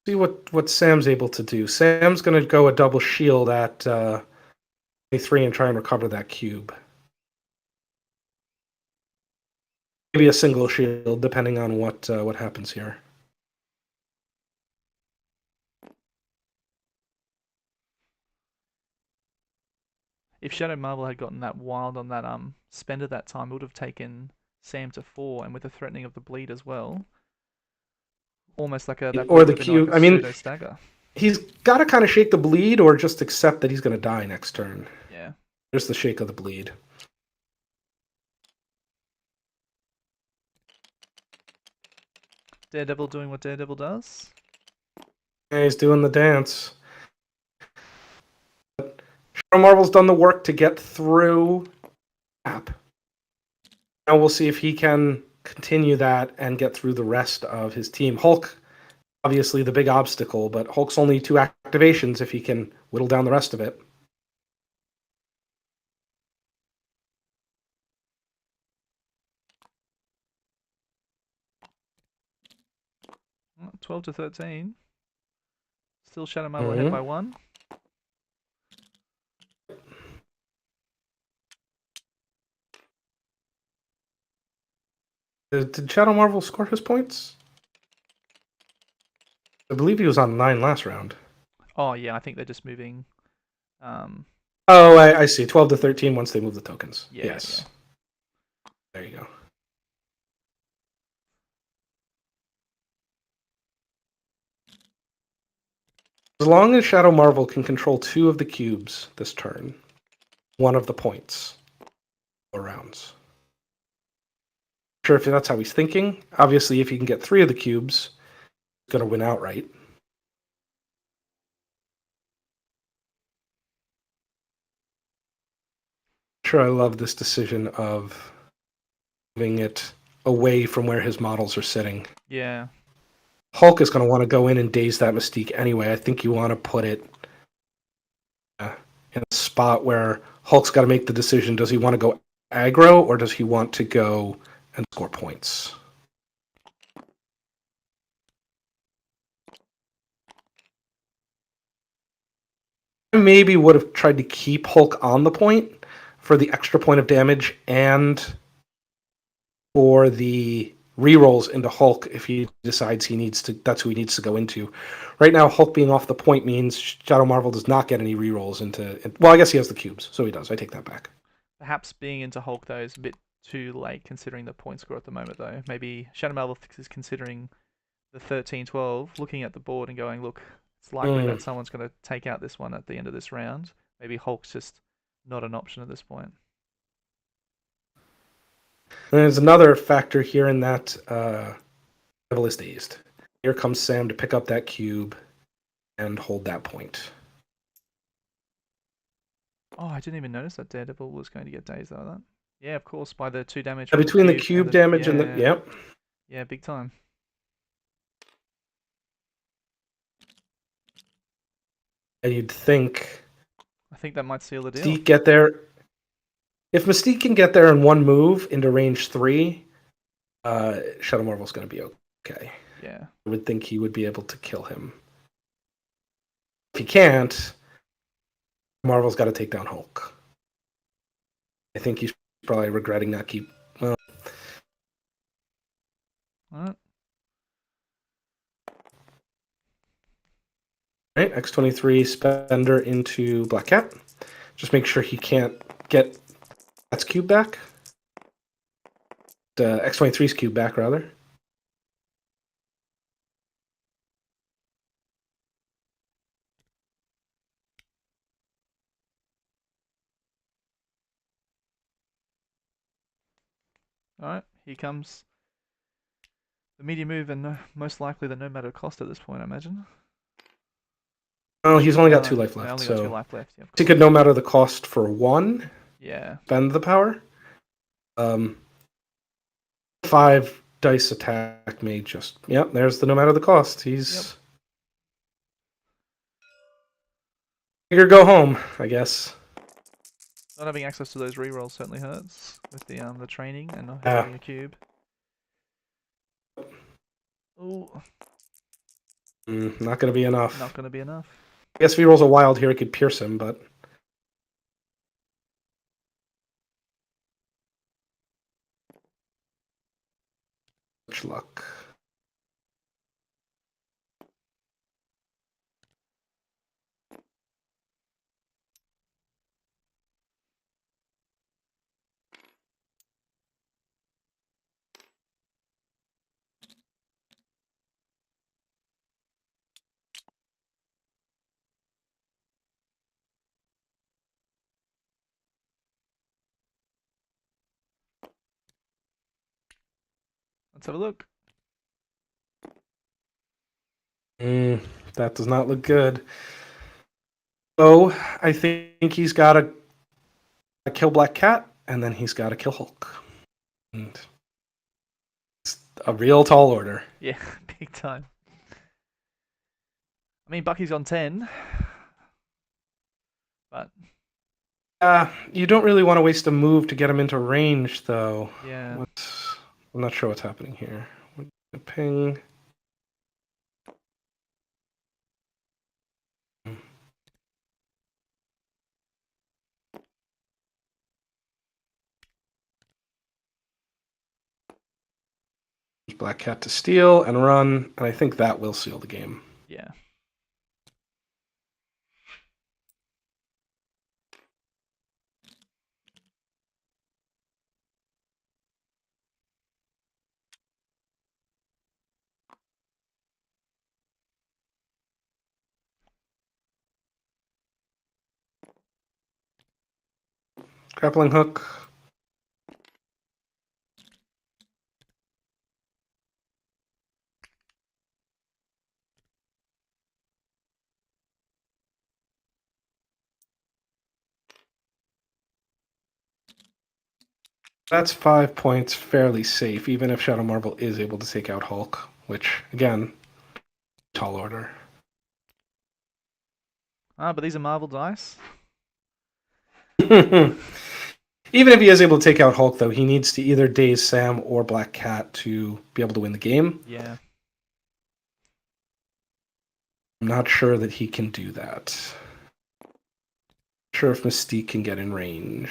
See what Sam's able to do. Sam's going to go a double shield at 23 and try and recover that cube. Maybe a single shield, depending on what happens here. If Shadow Marvel had gotten that wild on that spender that time, it would have taken Sam to 4, and with the threatening of the bleed as well, almost like that Or bleed would the have been like cube. a I mean, pseudo stagger. he's got to kind of shake the bleed or just accept that he's going to die next turn. Yeah. There's the shake of the bleed. Daredevil doing what Daredevil does. Yeah, he's doing the dance. Shadow Marvel's done the work to get through Cap. Now we'll see if he can continue that and get through the rest of his team. Hulk, obviously the big obstacle, but Hulk's only 2 activations if he can whittle down the rest of it. Oh, 12 to 13. Still Shadow Marvel ahead by 1. Did Shadow Marvel score his points? I believe he was on 9 last round. Oh, yeah, I think they're just moving. Oh, I see. 12 to 13 once they move the tokens. Yeah, yes. yeah. There you go. As long as Shadow Marvel can control 2 of the cubes this turn, 1 of the points, 4 rounds. Sure if that's how he's thinking. Obviously, if he can get 3 of the cubes, he's going to win outright. sure I love this decision of moving it away from where his models are sitting. Yeah. Hulk is going to want to go in and daze that Mystique anyway. I think you want to put it in a spot where Hulk's got to make the decision. Does he want to go aggro or does he want to go and score points? I maybe would have tried to keep Hulk on the point for the extra point of damage and for the rerolls into Hulk if he decides he needs to. That's who he needs to go into. Right now, Hulk being off the point means Shadow Marvel does not get any rerolls into. Well, I guess he has the cubes, so he does. I take that back. Perhaps being into Hulk though is a bit too late considering the point score at the moment though. Maybe Shadow Marvel is considering the 13-12, looking at the board and going, look, it's likely that someone's going to take out this one at the end of this round. Maybe Hulk's just not an option at this point. There's another factor here in that Devil is dazed. Here comes Sam to pick up that cube and hold that point. Oh, I didn't even notice that Daredevil was going to get dazed like that. Yeah, of course, by the 2 damage from Between the the cube and damage and the yep. Yeah, big time. And you'd think I think that might seal the deal. Mystique get there. If Mystique can get there in one move into range 3, Shadow Marvel's going to be okay. Yeah. I would think he would be able to kill him. If he can't, Marvel's got to take down Hulk. I think he's probably regretting not keep. Well, Alright. right, X-23 Spender into Black Cat. Just make sure he can't get Cat's cube back. X-23's cube back, rather. Alright, here comes the media move, and most likely the no matter cost at this point, I imagine. Well, he's only got 2 life I left, only got 2 so life left. Yeah, he could no matter the cost for 1 yeah. spend the power. 5 dice attack may just. Yep, there's the no matter the cost. He's. Figure go home, I guess. Not having access to those rerolls certainly hurts with the training and not having a cube. Ooh. Not going to be enough. Not going to be enough. I guess if he rolls a wild here, it could pierce him, but. Much luck. Let's have a look. That does not look good. So I think he's got to kill Black Cat, and then he's got to kill Hulk. And it's a real tall order. Yeah, big time. I mean, Bucky's on 10, but you don't really want to waste a move to get him into range, though. yeah. I'm not sure what's happening here. Ping. Black Cat to steal and run, and I think that will seal the game. Yeah. Grappling hook. That's 5 points, fairly safe, even if Shadow Marble is able to take out Hulk, which, again, tall order. Ah, but these are Marvel dice. Even if he is able to take out Hulk, though, he needs to either daze Sam or Black Cat to be able to win the game. Yeah. I'm not sure that he can do that. Not sure if Mystique can get in range.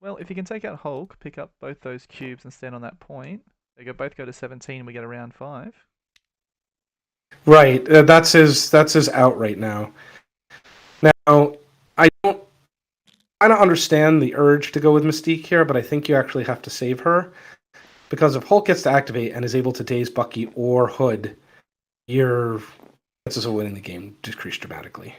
Well, if you can take out Hulk, pick up both those cubes and stand on that point, they both go to 17 and we get a round 5. Right, that's his out right now. Now, I don't understand the urge to go with Mystique here, but I think you actually have to save her. Because if Hulk gets to activate and is able to daze Bucky or Hood, your chances of winning the game decrease dramatically.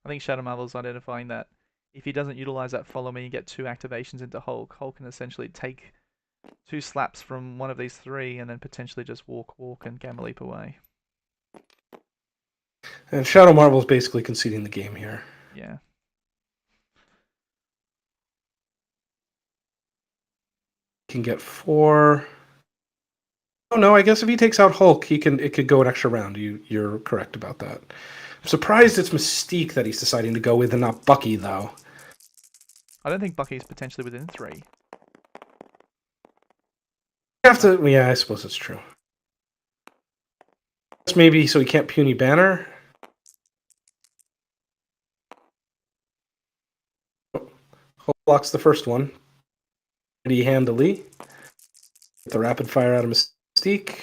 I think Shadow Marvel's identifying that if he doesn't utilize that follow me and get 2 activations into Hulk, Hulk can essentially take 2 slaps from one of these 3 and then potentially just walk, and Gamma Leap away. And Shadow Marvel's basically conceding the game here. Yeah. Can get 4. Oh no, I guess if he takes out Hulk, it could go an extra round. You're correct about that. I'm surprised it's Mystique that he's deciding to go with and not Bucky, though. I don't think Bucky's potentially within 3. You have to, yeah, I suppose it's true. Maybe so he can't puny banner. Hulk blocks the first one pretty handily. Get the rapid fire out of Mystique.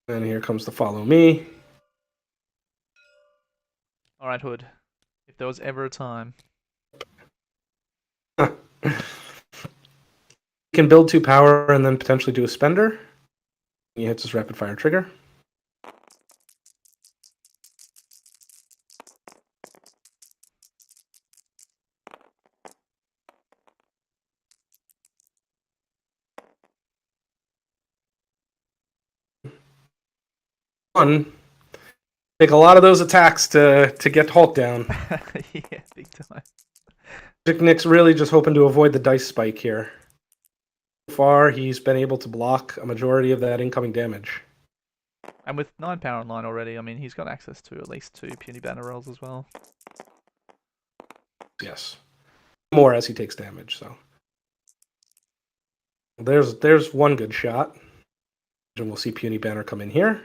And here comes the follow me. Alright, Hood. If there was ever a time. He can build 2 power and then potentially do a spender. He hits his rapid fire trigger. Take a lot of those attacks to get Hulk down. Yeah, big time. Magik Nik's really just hoping to avoid the dice spike here. So far, he's been able to block a majority of that incoming damage. And with 9 power online already, I mean, he's got access to at least 2 puny banner rolls as well. Yes. More as he takes damage, so. There's one good shot. And we'll see puny banner come in here.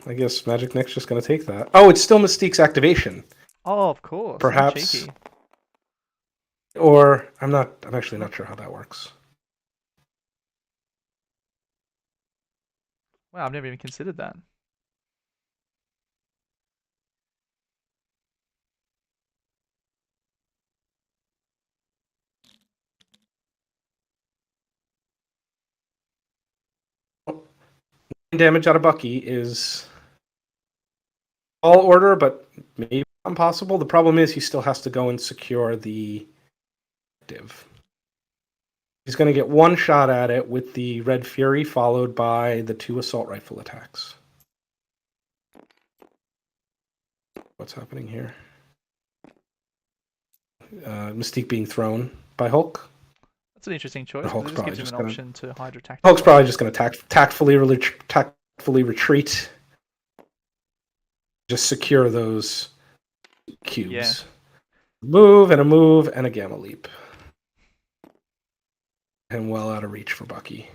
I guess Magik Nik's just going to take that. Oh, it's still Mystique's activation. Oh, of course. Perhaps. So cheeky. Or I'm actually not sure how that works. Wow, I've never even considered that. Damage out of Bucky is all order, but maybe impossible. The problem is he still has to go and secure the active. He's going to get 1 shot at it with the Red Fury, followed by the 2 assault rifle attacks. What's happening here? Mystique being thrown by Hulk. That's an interesting choice Hulk's because it probably just gives him an option to Hydra tactics. Hulk's probably just going to tactfully retreat. Just secure those cubes. Yeah. Move and a gamma leap. And well out of reach for Bucky.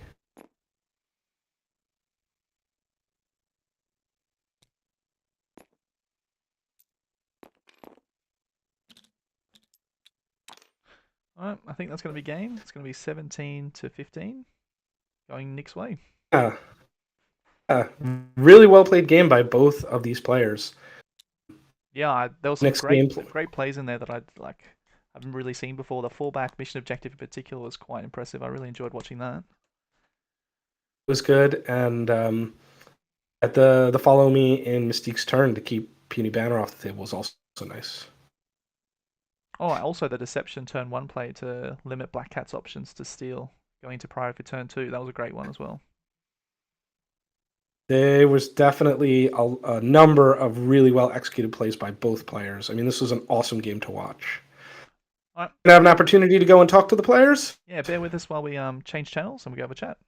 All right, I think that's going to be game. It's going to be 17-15, going Nick's way. Yeah, yeah, really well played game by both of these players. Yeah, there was some Next game great plays in there that I like. Haven't really seen before. The fallback mission objective in particular was quite impressive. I really enjoyed watching that. was good, and at the follow me in Mystique's turn to keep Puny Banner off the table was also nice. Oh, also the deception turn one play to limit Black Cat's options to steal going to priority for turn two. That was a great one as well. There was definitely a number of really well executed plays by both players. I mean, this was an awesome game to watch. All right. Gonna have an opportunity to go and talk to the players. Yeah, bear with us while we change channels and we go have a chat.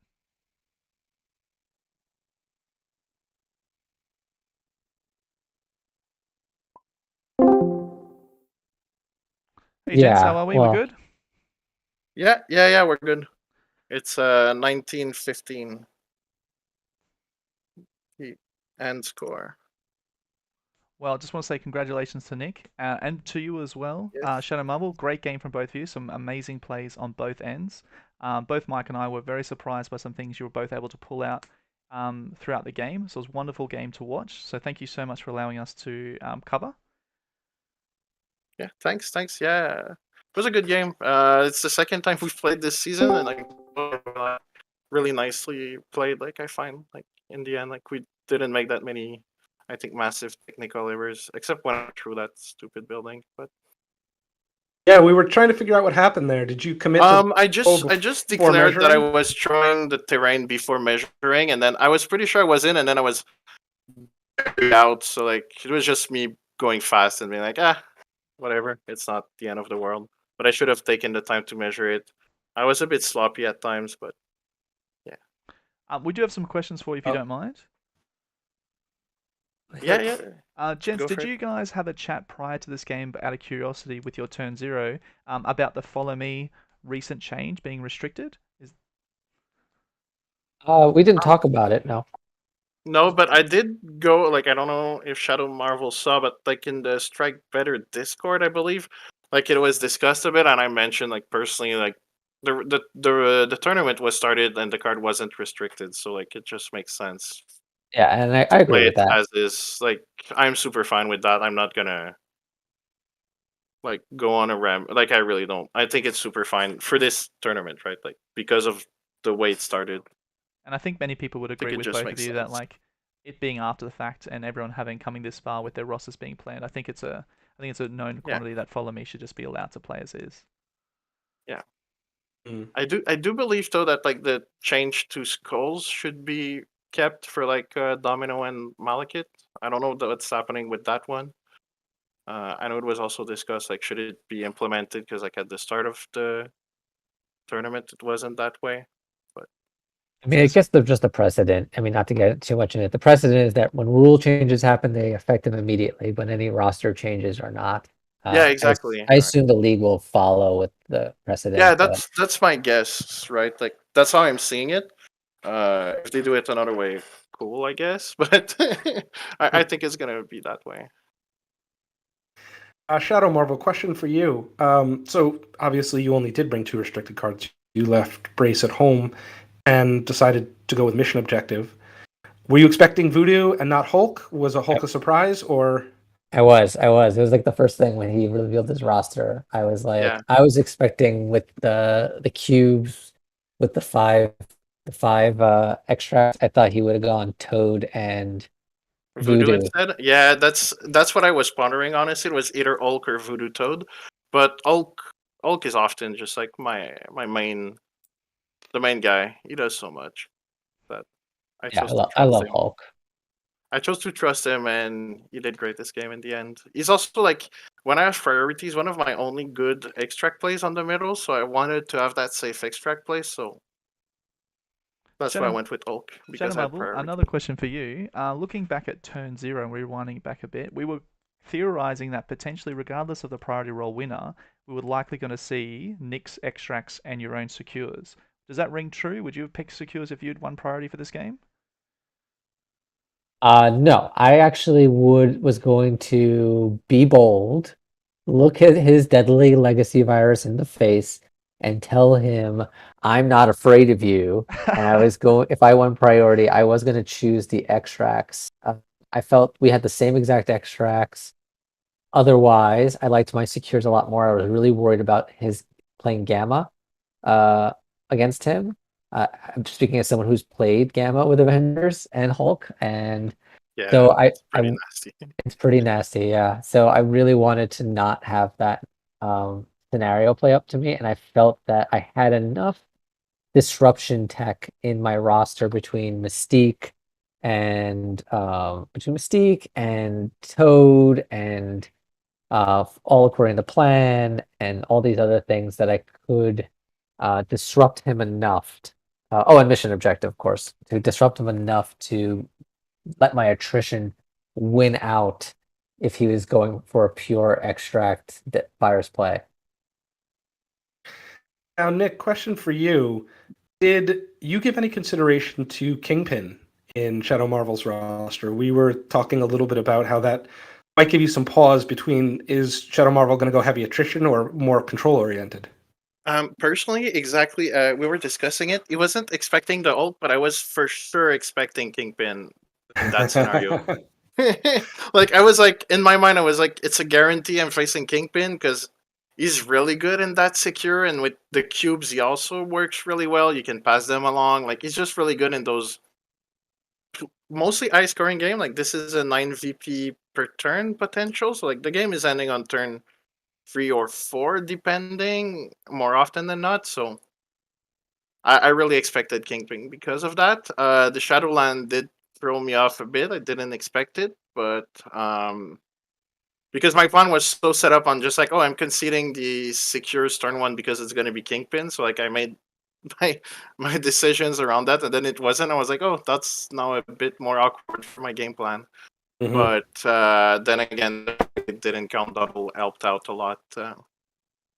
Hey gents, how Yeah, are we? We well, good? Yeah, we're good. It's 1915 end score. Well, just want to say congratulations to Nick and to you as well. Yes. Shadow Marble, great game from both of you. Some amazing plays on both ends. Both Mike and I were very surprised by some things you were both able to pull out throughout the game. So it was a wonderful game to watch. So thank you so much for allowing us to cover. Yeah, thanks. Yeah, it was a good game. It's the second time we've played this season, and like really nicely played. Like I find, like in the end, like we didn't make that many, I think, massive technical errors, except when I threw that stupid building. But Yeah, we were trying to figure out what happened there. Did you commit to I just declared that I was throwing the terrain before measuring, and then I was pretty sure I was in, and then I was out. So like it was just me going fast and being like, whatever, it's not the end of the world. But I should have taken the time to measure it. I was a bit sloppy at times, but yeah. We do have some questions for you if you Oh. don't mind. Yeah. Gents, Go did for it. you guys have a chat prior to this game, out of curiosity, with your turn zero, about the follow me recent change being restricted? we didn't talk about it. No. No, but I did go, like, I don't know if Shadow Marvel saw, but like in the Strike Better Discord, I believe, like it was discussed a bit, and I mentioned like personally, like the tournament was started and the card wasn't restricted, so like it just makes sense. Yeah, and I agree Play with it that. as is. Like I'm super fine with that. I'm not gonna like go on a ram. Like I really don't. I think it's super fine for this tournament, right? Like because of the way it started. And I think many people would I think agree it with just both of makes you that sense. like it being after the fact and everyone having coming this far with their rosters being planned, I think it's a known Yeah. quantity that follow me should just be allowed to play as is. Yeah. Mm. I do believe though that like the change to skulls should be kept for like Domino and Malekith. I don't know what's happening with that one. I know it was also discussed like should it be implemented because like at the start of the tournament it wasn't that way. But I mean, I guess they're just a precedent. I mean, not to get too much in it. The precedent is that when rule changes happen, they affect them immediately, but any roster changes are not. yeah, exactly. I assume the league will follow with the Yeah, precedent. that's my guess, right? Like that's how I'm seeing it. If they do it another way, cool, I guess. But I think it's gonna be that way. Shadow Marvel, question for you. So obviously you only did bring 2 restricted cards. You left Brace at home and decided to go with mission objective. Were you expecting Voodoo and not Hulk? Was a Hulk a surprise, or? I was. It was like the first thing when he revealed his roster. I was like, Yeah. I was expecting with the cubes, with the five extracts. I thought he would have gone Toad and Voodoo Voodoo. instead? Yeah, that's what I was pondering. Honestly, it was either Ulk or Voodoo Toad, but Ulk is often just like my main, the main guy. He does so much that I Yeah, chose to I trust love him. Hulk. I chose to trust him, and he did great this game in the end. He's also like when I have priorities, one of my only good extract plays on the middle, so I wanted to have that safe extract play. So that's why I Shadow, went with Ulk Shadow because I had Marble, priority. another question for you. Looking back at turn zero and rewinding it back a bit, we were theorizing that potentially, regardless of the priority roll winner, we were likely going to see Nick's extracts and your own secures. Does that ring true? Would you have picked secures if you'd won priority for this game? No, I actually was going to be bold look at his deadly legacy virus in the face and tell him, I'm not afraid of you. And I was going, if I won priority, I was going to choose the extracts. I felt we had the same exact extracts. Otherwise, I liked my secures a lot more. I was really worried about his playing Gamma uh, against him. I'm speaking as someone who's played Gamma with Avengers and Hulk, and Yeah, so it's pretty nasty. it's pretty nasty, yeah. So I really wanted to not have that scenario play up to me, and I felt that I had enough disruption tech in my roster between Mystique and Toad and all according to plan and all these other things that I could disrupt him enough. And mission objective, of course, to disrupt him enough to let my attrition win out if he was going for a pure extract virus play. Now, Nick, question for you. Did you give any consideration to Kingpin in Shadow Marvel's roster? We were talking a little bit about how that might give you some pause between, is Shadow Marvel going to go heavy attrition or more control oriented? Personally, exactly. We were discussing it. He wasn't expecting the ult, but I was for sure expecting Kingpin in that scenario. Like, I was like, in my mind, I was like, it's a guarantee I'm facing Kingpin because he's really good in that secure, and with the cubes, he also works really well. You can pass them along. Like, he's just really good in those mostly high scoring game. Like, this is a 9 VP per turn potential, so like the game is ending on turn 3 or 4, depending, more often than not. So I really expected Kingpin because of that. The Shadowland did throw me off a bit. I didn't expect it, but because my plan was so set up on just like, oh, I'm conceding the secure turn 1 because it's going to be Kingpin. So like I made my my decisions around that, and then it wasn't. I was like, oh, that's now a bit more awkward for my game plan. Mhm. But then again, it didn't count double helped out a lot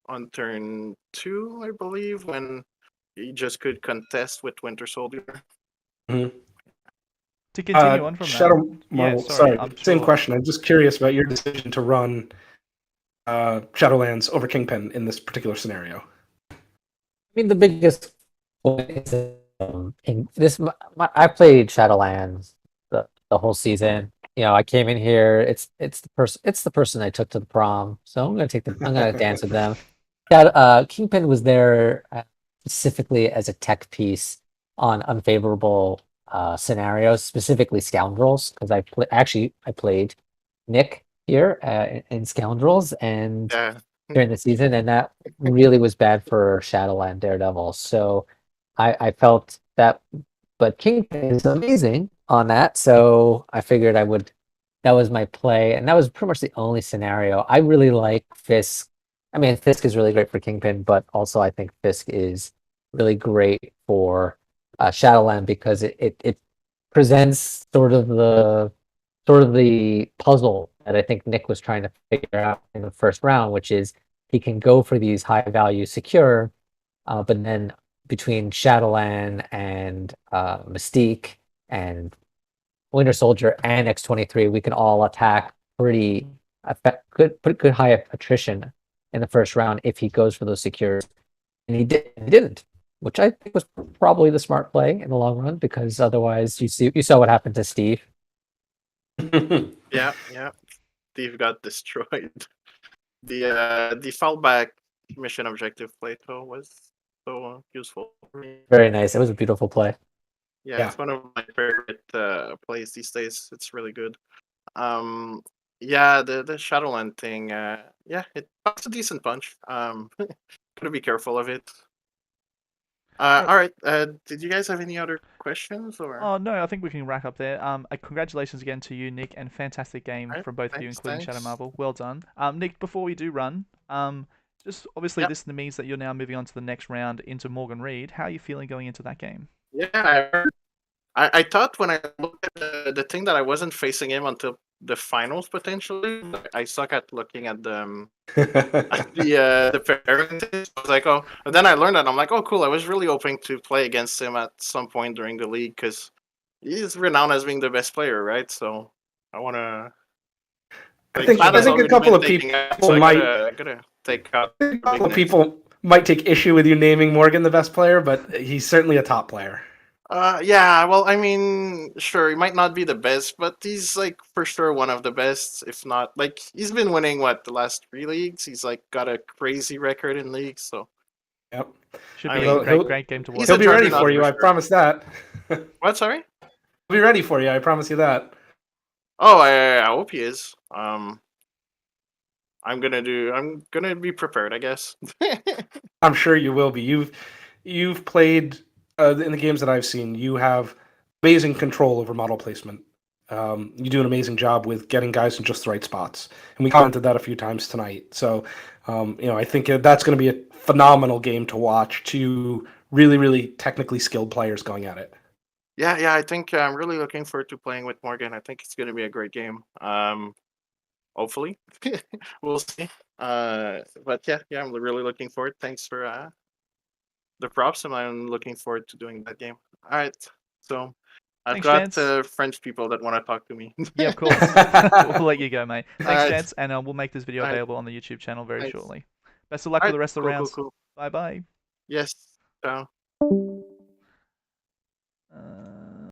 on turn 2, I believe, when he just could contest with Winter Soldier. Mhm. To continue on from that, Shadow yeah, Marvel, sorry, sorry, I'm same sure. question. I'm just curious about your decision to run Shadowlands over Kingpin in this particular scenario. I mean, the biggest point is in this. I played Shadowlands the whole season. You know, I came in here. It's the person I took to the prom. So I'm gonna dance with them. Kingpin was there specifically as a tech piece on unfavorable scenarios, specifically Scoundrels, because I played Nick here in Scoundrels and Yeah. during the season, and that really was bad for Shadowland Daredevil. So I felt that, but Kingpin is amazing on that, so I figured I would. That was my play, and that was pretty much the only scenario. I really like Fisk. I mean, Fisk is really great for Kingpin, but also I think Fisk is really great for Shadowland because it presents sort of the puzzle that I think Nick was trying to figure out in the first round, which is he can go for these high value secure, but then between Shadowland and Mystique and Winter Soldier and X-23, we can all attack put good high attrition in the first round if he goes for those secures, and he didn't, which I think was probably the smart play in the long run because otherwise you saw what happened to Steve. Yeah. Steve got destroyed. The fallback mission objective play though was so useful for me. Very nice. It was a beautiful play. Yeah, Yeah. it's one of my favorite plays these days. It's really good. Um, yeah, the Shadowland thing. Yeah, it packs a decent punch. Gotta be careful of it. All right. Did you guys have any other questions or? Oh no, I think we can wrap up there. Congratulations again to you, Nick, and fantastic game All right, from both of you, thanks, including Shadow thanks. Marvel. Well done. Nick, before we do run, just obviously Yeah, this means that you're now moving on to the next round into Morgan Reed. How are you feeling going into that game? yeah. I thought when I looked at the thing that I wasn't facing him until the finals potentially. I suck at looking at the pairing things. I was like, oh, and then I learned that I'm like, oh, cool. I was really hoping to play against him at some point during the league because he's renowned as being the best player, right? So I want to. I think a couple of people gotta take out. A couple of people might take issue with you naming Morgan the best player, but he's certainly a top player. Yeah, well, I mean, sure, he might not be the best, but he's like for sure one of the best, if not like he's been winning the last 3 leagues. He's like got a crazy record in leagues, so yep. Should be a great game to watch. He'll be ready for you, I promise that. What, sorry? He'll be ready for you, I promise you that. Oh, I hope he is. I'm gonna be prepared, I guess. I'm sure you will be. You've played in the games that I've seen. You have amazing control over model placement. You do an amazing job with getting guys in just the right spots, and we commented that a few times tonight. So, I think that's going to be a phenomenal game to watch. Two really, really technically skilled players going at it. Yeah, I think I'm really looking forward to playing with Morgan. I think it's going to be a great game. Hopefully, we'll see. But yeah, I'm really looking forward. Thanks for the props, and I'm looking forward to doing that game. All right, so I've got French people that want to talk to me. Yeah, of course. We'll let you go, mate. Thanks, gents, and we'll make this video available on the YouTube channel very shortly. Best of luck with the rest of the rounds. Cool. Bye-bye. Yes. Ciao.